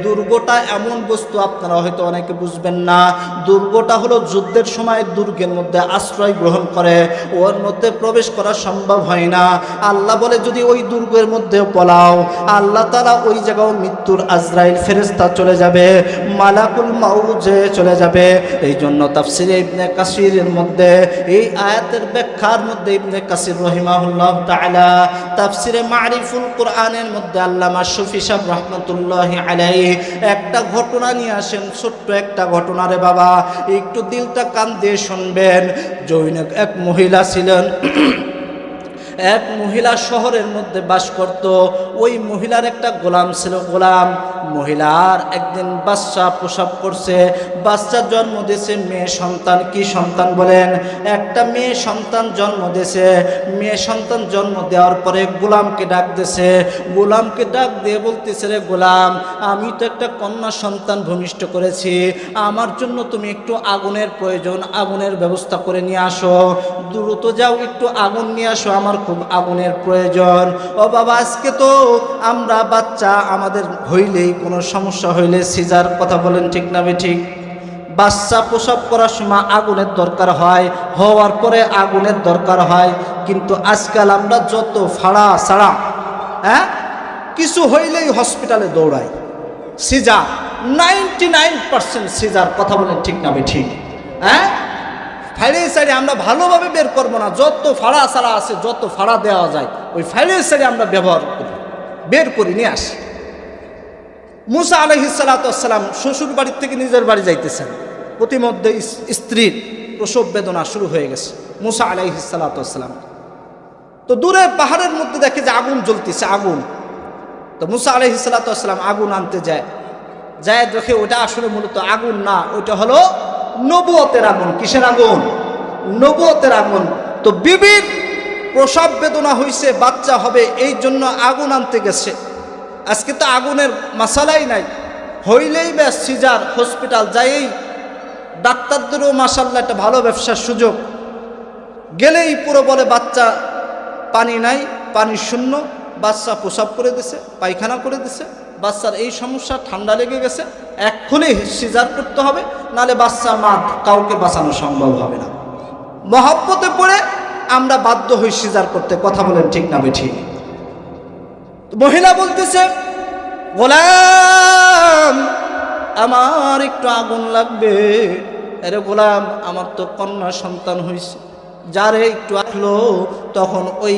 দুর্গটা এমন বস্তু আপনারা হয়তো অনেকে বুঝবেন না। দুর্গটা হলো যুদ্ধের সময় দুর্গের মধ্যে আশ্রয় গ্রহণ করে, ওর মধ্যে প্রবেশ করা সম্ভব হয় না। আল্লাহ বলে যদি ওই দুর্গের মধ্যে পলাও, আল্লাহ তাআলা ওই জায়গাও মৃত্যুর আজরাইল ফেরেশতা চলে যাবে, মালাকুল মাউত চলে যাবে। এই জন্য তাফসিরে ইবনে কাসিরের মধ্যে এই আয়াতের ব্যাখ্যার মধ্যে ইবনে কাসির রাহিমাহুল্লাহ তাআলা তাফসিরে মারিফুল কোরআনের মধ্যে আল্লামা শফি সাহেব রাহমাতুল্লাহি আলাইহি একটা ঘটনা নিয়ে আসেন, ছোট্ট একটা ঘটনা রে বাবা, একটু দিলটা কান দিয়ে শুনবেন। জৈনক এক মহিলা ছিলেন, এক মহিলা শহরের মধ্যে বাস করত। ওই মহিলার একটা গোলাম ছিল। গোলাম মহিলার একদিন বাচ্চা প্রসব করছে, বাচ্চা জন্ম দিয়েছে, মেয়ে সন্তান। কি সন্তান বলেন? একটা মেয়ে সন্তান জন্ম দিয়েছে। মেয়ে সন্তান জন্ম দেওয়ার পরে গোলামকে ডাক দিয়েছে। গোলামকে ডাক দিয়ে বলতেছে, রে গোলাম, আমি তো একটা কন্যা সন্তান ভূমিষ্ঠ করেছি, আমার জন্য তুমি একটু আগুনের প্রয়োজন, আগুনের ব্যবস্থা করে নিয়ে আসো, দ্রুত যাও একটু আগুন নিয়ে আসো, আমার খুব আগুনের প্রয়োজন। ও বাবা, আজকে তো আমরা বাচ্চা আমাদের হইলেই কোনো সমস্যা হইলে সিজার, কথা বলেন ঠিক না ঠিক? বাচ্চা প্রসব করার সময় আগুনের দরকার হয়, হওয়ার পরে আগুনের দরকার হয়। কিন্তু আজকাল আমরা যত ফাড়া ছাড়া, কিছু হইলেই হসপিটালে দৌড়াই, সিজার, 99% সিজার, কথা বলেন ঠিক না ঠিক? ফাইলে সাইডে আমরা ভালোভাবে বের করবো না, যত ফাড়া ছাড়া আছে, যত ফাড়া দেওয়া যায় ওই ফাইলে সাইডে আমরা ব্যবহার করি, বের করি, নিয়ে আসি। মুসা আলাইহিস সালাতু ওয়াস সালাম শ্বশুর বাড়ির থেকে নিজের বাড়ি যাইতেছেন, প্রতিমধ্যে স্ত্রীর প্রসব বেদনা শুরু হয়ে গেছে মুসা আলাইহিস সালাতু ওয়াস সালাম। তো দূরে পাহাড়ের মধ্যে দেখে যে আগুন জ্বলতেছে, আগুন। তো মুসা আলাইহিস সালাতু ওয়াস সালাম আগুন আনতে যায়, দেখে ওটা আসলে মূলত আগুন না, ওইটা হলো নবুয়তের আগুন। কিসের আগুন? নবুয়তের আগুন। তো বিবির প্রসব বেদনা হইছে, বাচ্চা হবে, এই জন্য আগুন আনতে গেছে। আজকে তো আগুনের মাসালাই নাই, হইলেই ব্যাস সিজার, হসপিটাল যাই। ডাক্তারদেরও মাশাআল্লাহ একটা ভালো ব্যবসার সুযোগ। গেলেই পুরো বলে বাচ্চা পানি নাই, পানি শূন্য, বাচ্চা প্রসব করে দিছে, পায়খানা করে দিছে, বাচ্চার এই সমস্যা, ঠান্ডা লেগে গেছে, এক্ষুনি সিজার করতে হবে, নালে বাচ্চা মা কাউকে বাঁচানো সম্ভব হবে না। মহব্বতে পড়ে আমরা বাধ্য হই সিজার করতে, কথা বলেন ঠিক না ঠিক? মহিলা বলতেছে, গোলাম আমার একটু আগুন লাগবে। আরে গোলাম, আমার তো কন্যা সন্তান হয়েছে, যারে একটু আসলো। তখন ওই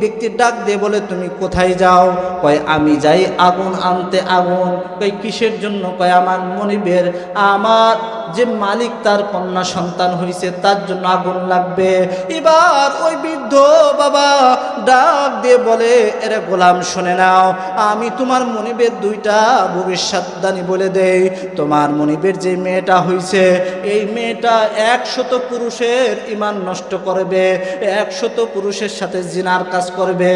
ব্যক্তি ডাক দিয়ে বলে, তুমি কোথায় যাও? কয় আমি যাই আগুন আনতে। আগুন কয় কিসের জন্য? কয় আমার মনিবের, আমার যে মালিক তার কন্যা সন্তান হয়েছে তার জন্য আগুন লাগবে। এবার ওই বৃদ্ধ বাবা ডাক দিয়ে বলে, এরে গোলাম শুনে নাও, আমি তোমার মনিবের দুইটা ভবিষ্যৎবাণী বলে দেই। তোমার মনিবের যে মেয়েটা হয়েছে, এই মেয়েটা 100 পুরুষের ঈমান নষ্ট করবে, 100 পুরুষের সাথে জিনার কাজ করবে,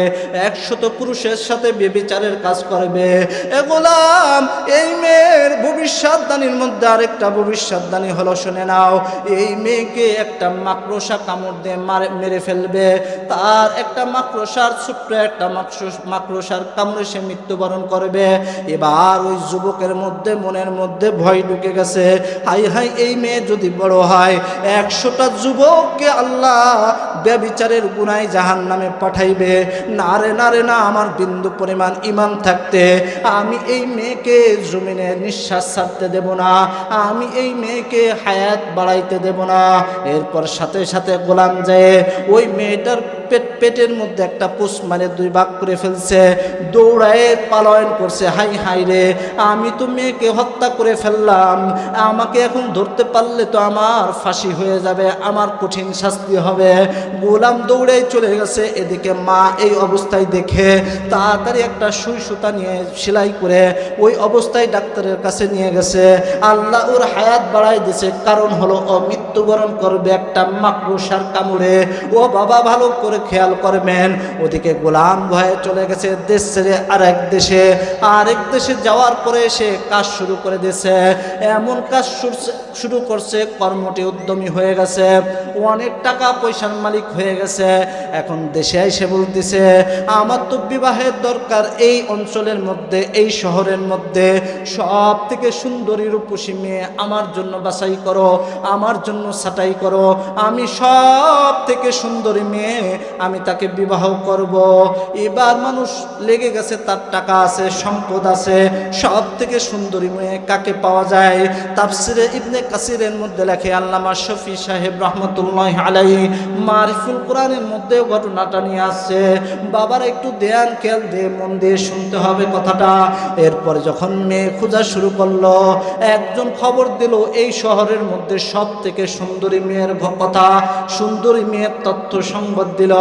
100 পুরুষের সাথে ব্যভিচারের কাজ করবে। এ গোলাম, এই মেয়ের ভবিষ্যৎবাণীর মধ্যে আরেকটা ভবিষ্যৎবাণী হলো, শুনে নাও, এই মেয়েকে একটা মাকড়সা কামড় দিয়ে মেরে ফেলবে। তার একটা মাকড়সার, ছোট্ট একটা মাকড়সার কামড়ে সে মৃত্যুবরণ করবে। এবার ওই যুবকের মধ্যে, মনের মধ্যে ভয় ঢুকে গেছে, হাই হাই, এই মেয়ে যদি বড় হয় 100টা যুবককে আল্লাহ ব্যভিচারের গুনায় জাহান্নামে পাঠাইবে। না রে না রে না, আমার বিন্দু পরিমাণ ঈমান থাকতে আমি এই মেয়েকে জমিনে নিঃশ্বাস ছাড়তে দেব না, আমি এই মেয়েকে হায়াত বাড়াইতে দেব না। এরপর সাথে সাথে গোলাম যায় ওই মেয়েটার পেটের মধ্যে একটা পুষ মারে 2 ভাগ করে ফেলছে, দৌড়ায় পালায়ন করছে। হাই হাই রে, আমি তো মেয়েকে হত্যা করে ফেললাম, আমাকে এখন ধরতে পারলে তো আমার ফাঁসি হয়ে যাবে, আমার কঠিন শাস্তি হবে। গোলাম দৌড়ে চলে গেছে। এদিকে মা এই অবস্থায় দেখে তাড়াতাড়ি একটা সুই সুতা নিয়ে সেলাই করে ওই অবস্থায় ডাক্তারের কাছে নিয়ে গেছে। আল্লাহ ওর হায়াত বাড়াই বাড়াই দিছে, কারণ হলো ও মৃত্যুবরণ করবে একটা মাকড়সার কামড়ে। ও বাবা ভালো করে খেয়াল করবেন, ওদিকে গোলাম ভয়ে চলে গেছে দেশ ছেড়ে আরেক দেশে যাওয়ার পরে সে কাজ শুরু করে দিয়েছে। এমন কাজ শুরু করছে, কর্মটি উদ্যমী হয়ে গেছে, অনেক টাকা পয়সার মালিক হয়ে গেছে। এখন দেশে এসে বলতেছে আমার তো বিবাহের দরকার, এই অঞ্চলের মধ্যে, এই শহরের মধ্যে সব থেকে সুন্দরী রূপসী মেয়ে আমার জন্য বাছাই করো, আমার জন্য ছাঁটাই করো, আমি সব থেকে সুন্দরী মেয়ে আমি তাকে বিবাহ করব। এবার মানুষ লেগে গেছে, তার টাকা আছে, সম্পদ আছে, সব থেকে সুন্দরী মেয়ে কাকে পাওয়া যায়? তাফসিরে ইবনে কাসিরের মধ্যে লেখে আল্লামা শফি সাহেব রহমতুল্লাহ আলাইহি মারিফুল কোরআনের মধ্যে ঘটনাটা নিয়ে আসছে। বাবার একটু ধ্যান খেয়াল দিয়ে মন দিয়ে শুনতে হবে কথাটা। এরপরে যখন মেয়ে খোঁজা শুরু করলো, একজন খবর দিল এই শহরের মধ্যে সব থেকে সুন্দরী মেয়ের কথা, সুন্দরী মেয়ের তথ্য সংবাদ দিল।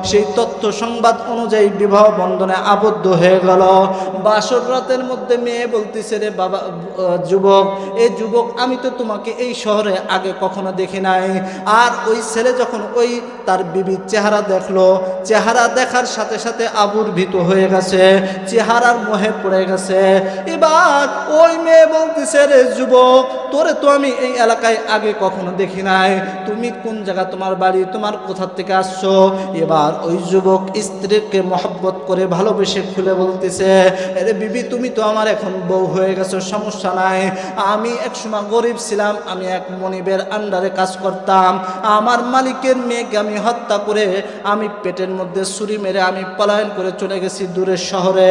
সেই তথ্য সংবাদ অনুযায়ী বিবাহ বন্ধনে আবদ্ধ হয়ে গেল। বাসর রাতের মধ্যে মেয়ে বলতেছে, রে বাবা যুবক, এই যুবক আমি তো তোমাকে এই শহরে আগে কখনো দেখি নাই। আর ওই ছেলে যখন ওই তার বিবির চেহারা দেখলো, চেহারা দেখার সাথে সাথে আবির্ভূত হয়ে গেছে, চেহারার মোহে পড়ে গেছে। এবার ওই মেয়ে বলতেছে, রে যুবক, তোরে তো আমি এই এলাকায় আগে কখনো দেখি নাই, তুমি কোন জায়গা, তোমার বাড়ি, তোমার কোথা থেকে আসছো? এবার ওই যুবক স্ত্রীকে মহব্বত করে ভালোবেসে খুলে বলতেছে, আরে বিবি তুমি তো আমার এখন বউ হয়ে গেছো, সমস্যা নাই। আমি একসময় গরিব ছিলাম, আমি এক মনিবের আন্ডারে কাজ করতাম, আমার মালিকের মেয়েকে আমি হত্যা করে আমি পেটের মধ্যে ছুরি মেরে আমি পলায়ন করে চলে গেছি দূরের শহরে।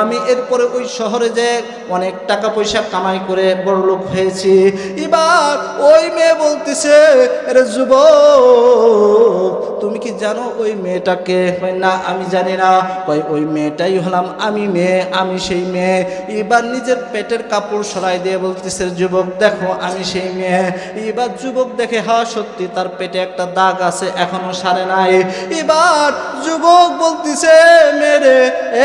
আমি এরপরে ওই শহরে যে অনেক টাকা পয়সা কামাই করে বড়লোক হয়েছি। এবার ওই মেয়ে বলতেছে, আরে যুবক তুমি কি জানো ওই মেয়েটাকে? না আমি জানি না। ওই মেয়েটাই হলাম আমি, মেয়ে আমি সেই মেয়ে। এবার নিজের পেটের কাপড় সরাই দিয়ে বলতেছে, যুবক দেখো আমি সেই মেয়ে। এবার যুবক দেখে হ্যাঁ সত্যি তার পেটে একটা দাগ আছে, এখনো সারে নাই। এবার যুবক বলতেছে, মেরে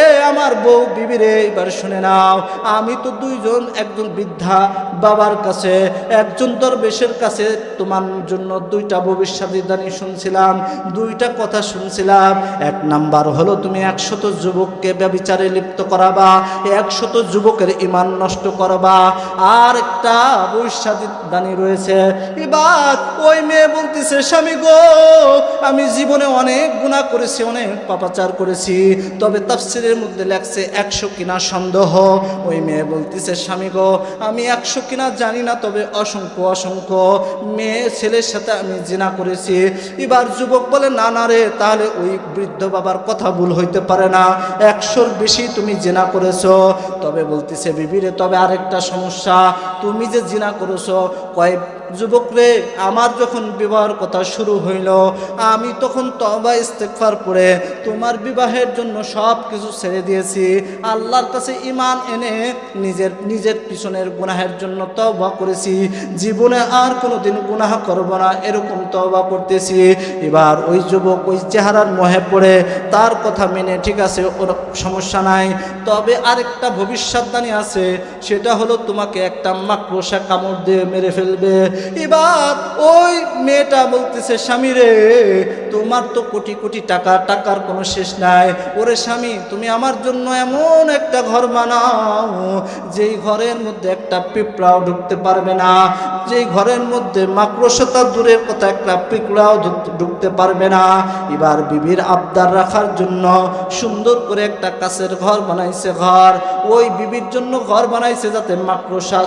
এ আমার বউ বিবি রে, এবার শুনে নাও, আমি তো দুইজন, একজন বৃদ্ধা বাবার কাছে, একজন দরবেশের কাছে তোমার জন্য দুইটা ভবিষ্যদ্বাণী শুনছিলাম, দুইটা কথা শুনছিলাম। এক নাম্বার হলো তুমি 100 যুবককে ব্যভিচারে লিপ্ত করাবা, 100 যুবকের ঈমান নষ্ট করবা। আর একটা ভবিষ্যদ্বাণী রয়েছে। এবার ওই মেয়ে বলতেছে, স্বামী গো আমি জীবনে অনেক গুনাহ করেছি, অনেক পাপাচার করেছি, তবে তাফসীরের মধ্যে লেখছে 100 কিনা সন্দেহ। ওই মেয়ে বলতেছে, স্বামী গো আমি 100 কিনা জানি না, তবে অসংখ্য অসংখ্য মেয়ে ছেলের সাথে আমি জিনা করেছি। এবার যুবক বলে, না না রে, তাহলে ওই বৃদ্ধ বাবার কথা ভুল হইতে পারে না, 100-র বেশি তুমি জিনা করেছো। তবে বলতেছে, বিবি রে তবে আরেকটা সমস্যা, তুমি যে জিনা করেছো, কয় যুবক রে আমার যখন বিবাহের কথা শুরু হইল, আমি তখন তওবা ইস্তেগফার করে তোমার বিবাহের জন্য সব কিছু ছেড়ে দিয়েছি, আল্লাহর কাছে ঈমান এনে নিজের পিছনের গুনাহের জন্য তওবা করেছি, জীবনে আর কোনোদিন গুনাহ করব না, এরকম তওবা করতেছি। এবার ওই যুবক ওই চেহারার মোহে পড়ে তার কথা মেনে, ঠিক আছে ওর সমস্যা নাই, তবে আরেকটা ভবিষ্যদ্বাণী আছে, সেটা হলো তোমাকে একটা মাকড়সা কামড় দিয়ে মেরে ফেলবে। এবার ওই মেয়েটা বলতেছে, স্বামী রে তোমার তো কোটি কোটি টাকা, টাকার কোনো শেষ নাই, ওরে স্বামী তুমি আমার জন্য এমন একটা ঘর বানাও যেই ঘরের মধ্যে একটা পিঁপড়াও ঢুকতে পারবে না, যেই ঘরের মধ্যে মাকড়সাটা দূরের কথা একটা পিঁপড়াও ঢুকতে পারবে না। এবার বিবির আবদার রাখার জন্য সুন্দর করে একটা কাচের ঘর বানাইছে, ঘর ওই বিবির জন্য ঘর বানাইছে যাতে মাকড়সা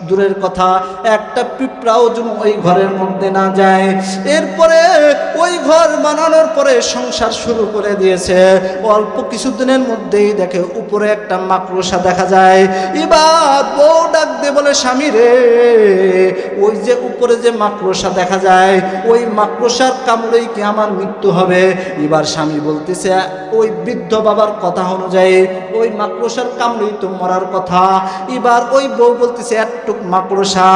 দূরের কথা একটা পিঁপড়াও যেন ওই ঘরের মধ্যে না যায়। এরপরে ওই ঘর বানানোর পরে সংসার শুরু করে দিয়েছে। অল্প কিছুদিনের মধ্যেই দেখে উপরে একটা মাকড়সা দেখা যায়। এবার বউ ডাক দিয়ে বলে, স্বামী রে ওই যে উপরে যে মাকড়সা দেখা যায়, ওই মাকড়সার কামড়েই কি আমার মৃত্যু হবে? এবার স্বামী বলতেছে, ওই বৃদ্ধ বাবার কথা অনুযায়ী ওই মাকড়সার কামড়েই তো মরার কথা। এবার ওই বউ বলতেছে, একটুক মাকড়সা,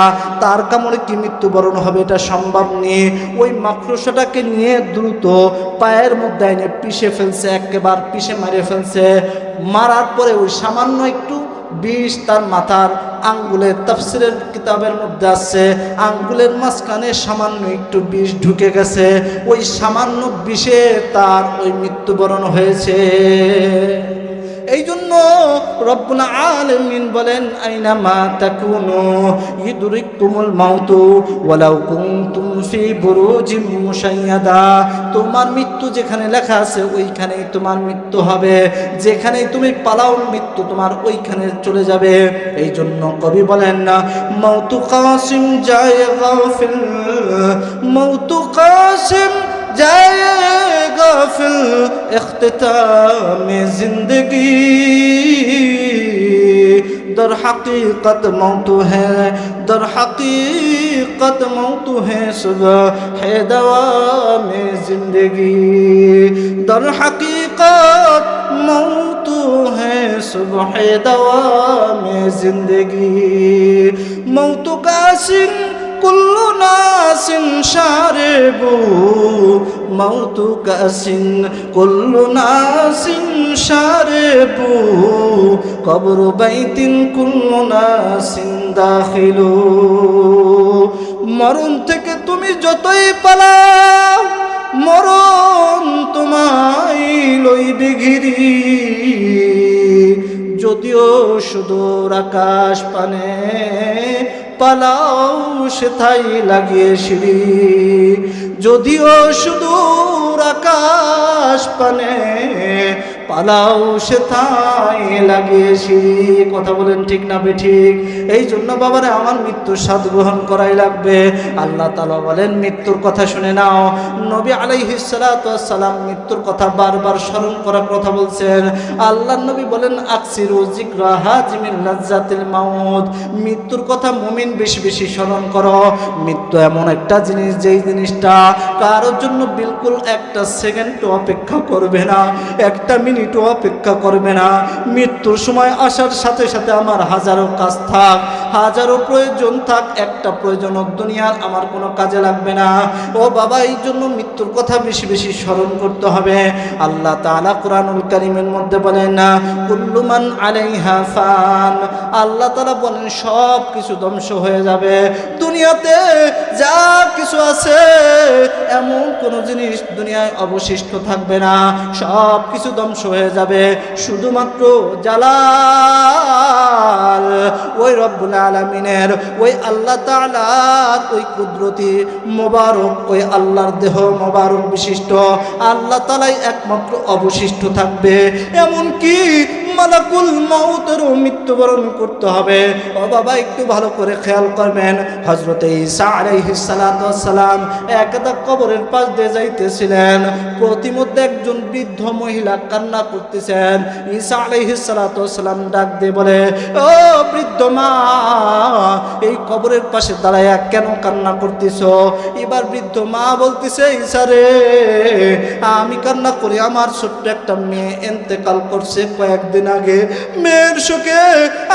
তার কামড়ে কি মৃত্যুবরণ হবে? এটা সম্ভব নেই। ওই মাকড়সাটাকে নিয়ে দ্রুত পায়ের মধ্যে এনে পিষে ফেলছে, একেবারে পিষে মারিয়ে ফেলছে। মারার পরে ওই সামান্য একটু বিষ তার মাথার আঙ্গুলের, তাফসিরের কিতাবের মধ্যে আছে আঙ্গুলের মাঝখানে সামান্য একটু বিষ ঢুকে গেছে, ওই সামান্য বিষে তার ওই মৃত্যুবরণ হয়েছে। এই জন্য রব্বুল আলামিন বলেন আইনামা তাকুনু ইদরিকুমুল মাউতু ওয়ালাউ কুনতুম ফি বুরুজিম মুশাইয়াদা। তোমার মৃত্যু যেখানে লেখা আছে ওইখানেই তোমার মৃত্যু হবে, যেখানেই তুমি পালাও মৃত্যু তোমার ওইখানে চলে যাবে। এই জন্য কবি বলেন না মাউতু কাসিম যায় গাফিল, মাউতু কাসিম जाएगा फिर इख्तिताम जिंदगी, दर हकीकत मौत है, दर हकीकत मौत है सुबह है दवाम जिंदगी, दर हकीकत मौत है सुबह है दवाम जिंदगी। मौत का सिंह कुल्लु नासिन शारिबु, मौतु कासिन कुल्लु नासिन शारिबु, कब्र बैतिन कुल्लु नासिन दाखिलु। मरण থেকে তুমি যতই পালাও মরণ তোমায় লইবে ঘিরি, যদিও সুদূর আকাশ পানে পালাও সেথাই লাগিয়ে সিঁড়ি, যদিও সুদূর আকাশ পানে পালাও সেথাই লাগিয়ে সিঁড়ি। কথা বলেন ঠিক না বেঠিক? এই জন্য বাবারে আমার মৃত্যুর স্বাদ গ্রহণ করাই লাগবে। আল্লাহ তাআলা বলেন মৃত্যুর কথা শুনে নাও। নবী আলাইহিস সালাতু ওয়াস সালাম মৃত্যুর কথা বারবার স্মরণ করার কথা বলছেন। আল্লাহর নবী বলেন আকসিরু যিকরা হাজিমিল লাজ্জাতিল মাউত, মৃত্যুর কথা মুমিন বেশি বেশি স্মরণ করো। মৃত্যু এমন একটা জিনিস যেই জিনিসটা কারোর জন্য বিলকুল একটা সেকেন্ড অপেক্ষা করবে না, একটা মিনিটও অপেক্ষা করবে না। মৃত্যুর সময় আসার সাথে সাথে আমার হাজারো কাজ থাক, হাজারো প্রয়োজন থাক, একটা প্রয়োজন দুনিয়ার আমার কোনো কাজে লাগবে না। ও বাবা, এই জন্য মৃত্যুর কথা বেশি বেশি স্মরণ করতে হবে। আল্লাহ তাআলা কুরআনুল কারীমের মধ্যে বলেন না কুল্লু মান আলাইহা ফান, আল্লাহ তাআলা বলেন সব কিছু ধ্বংস হয়ে যাবে। দুনিয়াতে যা কিছু আছে এমন কোনো জিনিস দুনিয়ায় অবশিষ্ট থাকবে না, সব কিছু ধ্বংস হয়ে যাবে। শুধুমাত্র জালাল ওই রব্বুল আলামিনের, ওই আল্লাহ তাআলার ওই কুদরতি মোবারক, ওই আল্লাহর দেহ মোবারক বিশিষ্ট আল্লাহ তাআলাই একমাত্র অবশিষ্ট থাকবে। এমনকি মালাকুল মউতেরও মৃত্যুবরণ করতে হবে। ও বাবা, একটু ভালো করে খেয়াল করবেন। হযরত ঈসা আলাইহিস সালাতু ওয়াস সালাম একদা কবরের পাশ দিয়ে যাইতেছিলেন, প্রতিমধ্যে একজন বৃদ্ধ মহিলা কান্না করতেছেন। ঈসা আলাইহিস সালাতু ওয়াস সালাম ডাক দিয়ে বলে, ও বৃদ্ধ মা, এই কবরের পাশে দাঁড়ায়া কেন কান্না করতেছো? এবার বৃদ্ধ মা বলতেছে, ঈসা রে, আমি কান্না করি, আমার ছোট্ট একটা মেয়ে ইন্তেকাল করছে কয়েকদিন আগে, মেয়ের শোকে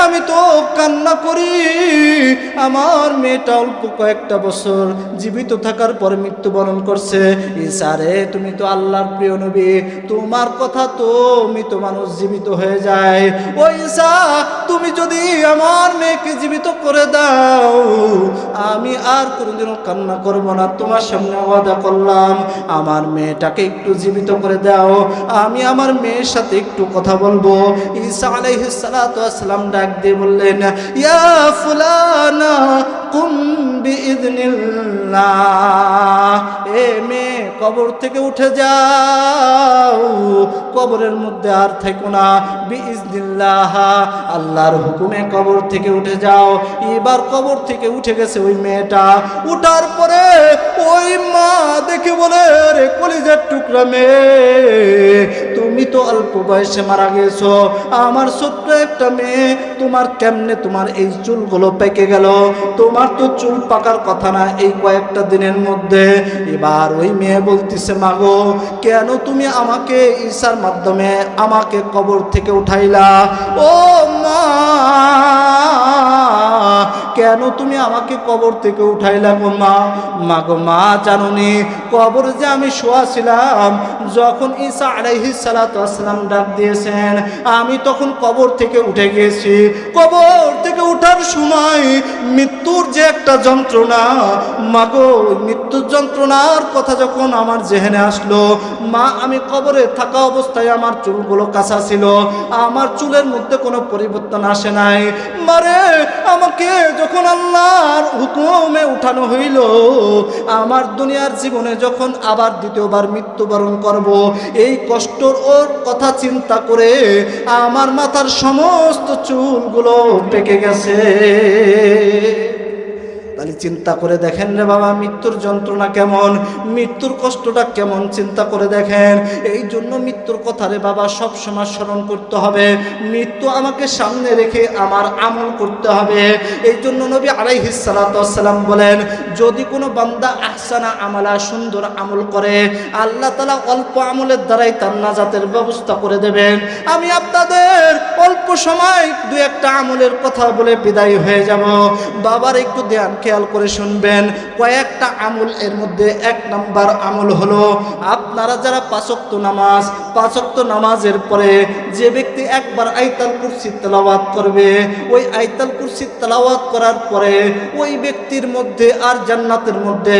আমি তো কান্না করি। আমার মেয়েটা অল্প কয়েকটা বছর জীবিত থাকার পরে মৃত্যুবরণ করছে। ঈসা রে, তুমি তো আল্লাহর প্রিয় নবী, তোমার কথা তো মৃত মানুষ জীবিত হয়ে যায়। ও ঈসা, তুমি যদি আমার মেয়েকে জীবিত করে দাও, আমি আর কোনোদিনও কান্না করব না। তোমার সামনে ওয়াদা করলাম, আমার মেয়েটাকে একটু জীবিত করে দাও, আমি আমার মেয়ের সাথে একটু কথা বলবো। ঈসা আলাইহিস সালাতু ওয়াস সালাম ডাক দিয়ে বললেন, ইয়া ফুলানা কুম বিইذনিল্লাহ, এ মেয়ে কবর থেকে উঠে যাও, কবরের মধ্যে আর থেকো না। বিইذনিল্লাহ, আল্লাহর হুকুমে কবর থেকে উঠে যাও। এবার কবর থেকে উঠে গেছে ওই মেয়েটা। উঠার পরে ওই মা দেখে বলে, রে কলিজার টুকরা মেয়ে, তুমি তো অল্প বয়সে মারা গেছো, আমার ছোট্ট একটা মেয়ে, তোমার কেমনে তোমার এই চুলগুলো পেকে গেল? তোমার তো চুল পাকার কথা না এই কয়েকটা দিনের মধ্যে। এবার ওই মেয়ে বলতেছে, মাগো, কেন তুমি আমাকে ঈসার মাধ্যমে আমাকে কবর থেকে উঠাইলা? ও মা, কেন তুমি আমাকে কবর থেকে উঠাইলা গো মা? মা গো মা, জানুনি কবর যে আমি শোয়া ছিলাম, যখন ঈসা আলাইহিস সালাতু ওয়াস সালাম ডাক দিয়েছেন আমি তখন কবর থেকে উঠে গেছি। কবর থেকে উঠার সময় মৃত্যুর যে একটা যন্ত্রণা, মা গো মৃত্যুর যন্ত্রণার কথা যখন আমার জেহেনে আসলো, মা আমি কবরে থাকা অবস্থায় আমার চুলগুলো কাঁচা ছিল, আমার চুলের মধ্যে কোনো পরিবর্তন আসে নাই। মারে আমাকে যখন আল্লাহর হুকুমে উঠানো হইল, আমার দুনিয়ার জীবনে যখন আবার দ্বিতীয়বার মৃত্যুবরণ করব, এই কষ্টর ওর কথা চিন্তা করে আমার মাথার সমস্ত চুলগুলো পেকে গেছে। তাহলে চিন্তা করে দেখেন রে বাবা, মৃত্যুর যন্ত্রণা কেমন, মৃত্যুর কষ্টটা কেমন, চিন্তা করে দেখেন। এই জন্য মৃত্যুর কথা রে বাবা সব সময় স্মরণ করতে হবে। মৃত্যু আমাকে সামনে রেখে আমার আমল করতে হবে। এই জন্য নবী আলাইহিস সালাতু ওয়াস সালাম বলেন, যদি কোনো বান্দা আহসানা আমালা, সুন্দর আমল করে, আল্লাহ তাআলা অল্প আমলের দ্বারাই তার নাজাতের ব্যবস্থা করে দেবেন। আমি আপনাদের অল্প সময় দুই একটা আমলের কথা বলে বিদায় হয়ে যাব। বাবার একটু ধ্যান খেয়াল করে শুনবেন, কয়েকটা আমল, এর মধ্যে এক নাম্বার আমল হলো আপনারা যারা পাঁচ ওয়াক্ত নামাজের পরে যে ব্যক্তি একবার আয়াতুল কুরসি তেলাওয়াত করবে, ওই আয়াতুল কুরসি তেলাওয়াত করার পরে ওই ব্যক্তির মধ্যে আর জান্নাতের মধ্যে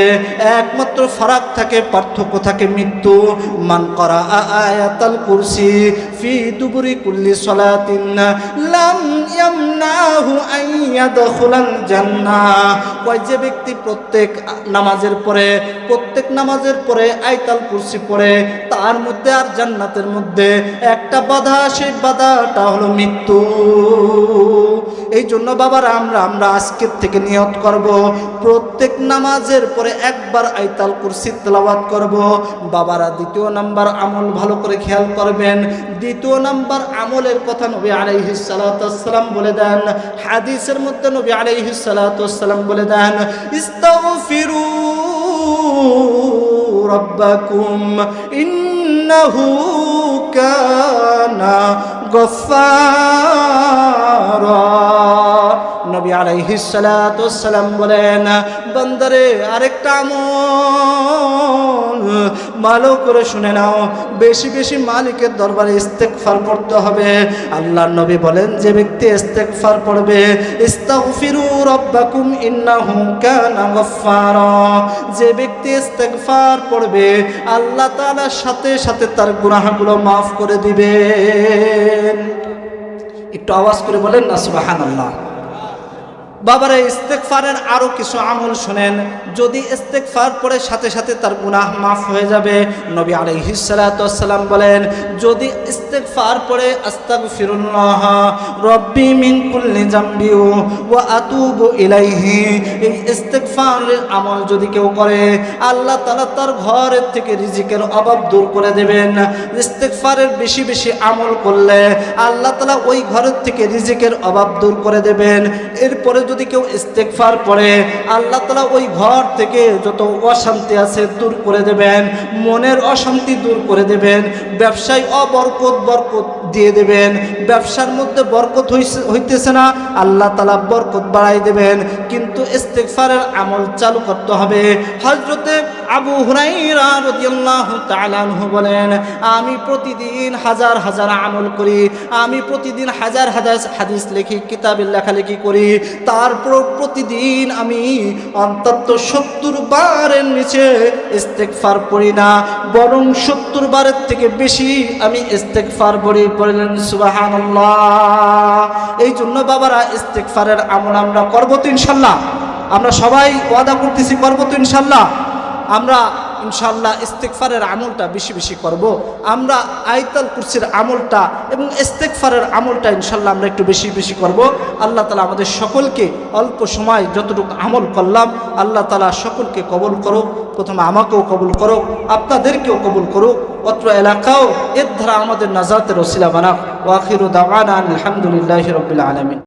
একমাত্র ফারাক থাকে, পার্থক্য থাকে মৃত্যু। মান করা আয়াতুল কুরসি ফি দুবুরি কুল্লি সালাতিন লাম ইয়ামনাহু আন ইয়াদখুলাল জান্নাহ। ওই যে ব্যক্তি প্রত্যেক নামাজের পরে আয়াতুল কুরসি পড়ে, তার মধ্যে আর জান্নাতের মধ্যে একটা বাধা, সেই বাধাটা হলো মৃত্যু। এই জন্য বাবারা আমরা আজকের থেকে নিয়ত করব, প্রত্যেক নামাজের পরে একবার আয়াতুল কুরসি তেলাওয়াত করব। বাবারা দ্বিতীয় নাম্বার আমল ভালো করে খেয়াল করবেন। দ্বিতীয় নাম্বার আমলের কথা নবী আলাইহিস সালাতু ওয়াস সালাম বলে দেন, হাদিসের মধ্যে নবী আলাইহিস সালাতু ওয়াস সালাম বলে দেন, ইস্তাগফিরু রাব্বাকুম ইন্নাহু কানা গফফারা। নবী আলাইহিস সালাতু ওয়াস সালাম বলেন, বান্দারে আরেকটা আমল ভালো করে শুনে নাও, বেশি বেশি মালিকের দরবারে ইস্তেগফার করতে হবে। আল্লাহর নবী বলেন, যে ব্যক্তি ইস্তেগফার পড়বে, ইস্তাগফিরু রাব্বাকুম ইন্নাহু কানা গফফারা, যে ব্যক্তি ইস্তেগফার পড়বে আল্লাহ তাআলা সাথে সাথে তার গুনাহগুলো মাফ করে দিবেন। একটু আওয়াজ করে বলেন না সুবহানাল্লাহ। বাবারে ইস্তেগফারের আরো কিছু আমল শুনেন, যদি ইস্তেগফার পড়ে সাথে সাথে তার গুনাহ মাফ হয়ে যাবে। নবী আলাইহিস সালাতু ওয়াস সালাম বলেন, যদি ইস্তেগফার পড়ে আস্তাগফিরুল্লাহ রব্বি মিন কুল্লি জামবি ওয়া আতুবু ইলাইহি, এই ইস্তেগফারের আমল যদি কেউ করে, আল্লাহ তাআলা তার ঘরের থেকে রিজিকের অভাব দূর করে দেবেন। ইস্তেগফারের বেশি বেশি আমল করলে আল্লাহ তাআলা ওই ঘরের থেকে রিজিকের অভাব দূর করে দেবেন। এরপরে যদি কেউ ইস্তেগফার পড়ে, আল্লাহ তাআলা ওই ঘর থেকে যত অশান্তি আছে দূর করে দেবেন, মনের অশান্তি দূর করে দেবেন, ব্যবসায় বরকত দিয়ে দেবেন, ব্যবসার মধ্যে বরকত হইতেছে না, আল্লাহ তাআলা বরকত বাড়াই দেবেন। কিন্তু ইস্তেগফারের আমল চালু করতে হবে। হযরতে আবু হুরায়রা রাদিয়াল্লাহু তাআলা আনহু বলেন, আমি প্রতিদিন হাজার হাজার আমল করি, আমি প্রতিদিন হাজার হাজার হাদিস লিখি, কিতাবের লেখালেখি করি, তারপর প্রতিদিন আমি অন্তত 70 বারের নিচে ইস্তেগফার পড়ি না, বরং 70 বারের থেকে বেশি আমি ইস্তেগফার পড়ি। বলেন সুবহানাল্লাহ। এই জন্য বাবারা ইস্তেগফারের আমল আমরা করব তো ইনশাআল্লাহ, আমরা সবাই ওয়াদা করতেছি করব তো ইনশাআল্লাহ। আমরা ইনশাআল্লাহ ইস্তেগফারের আমলটা বেশি বেশি করব। আমরা আয়াতুল কুরসির আমলটা এবং ইস্তেগফারের আমলটা ইনশাআল্লাহ আমরা একটু বেশি বেশি করব। আল্লাহ তাআলা আমাদের সকলকে অল্প সময় যতটুকু আমল করলাম আল্লাহ তাআলা সকলকে কবুল করুক। প্রথমে আমাকেও কবুল করুক, আপনাদেরকেও কবুল করুক, অত্র এলাকাও এর দ্বারা আমাদের নাজাতের ওসিলা বানাক। ওয়া আখিরু দাওয়ানা আলহামদুলিল্লাহি রাব্বিল আলামিন।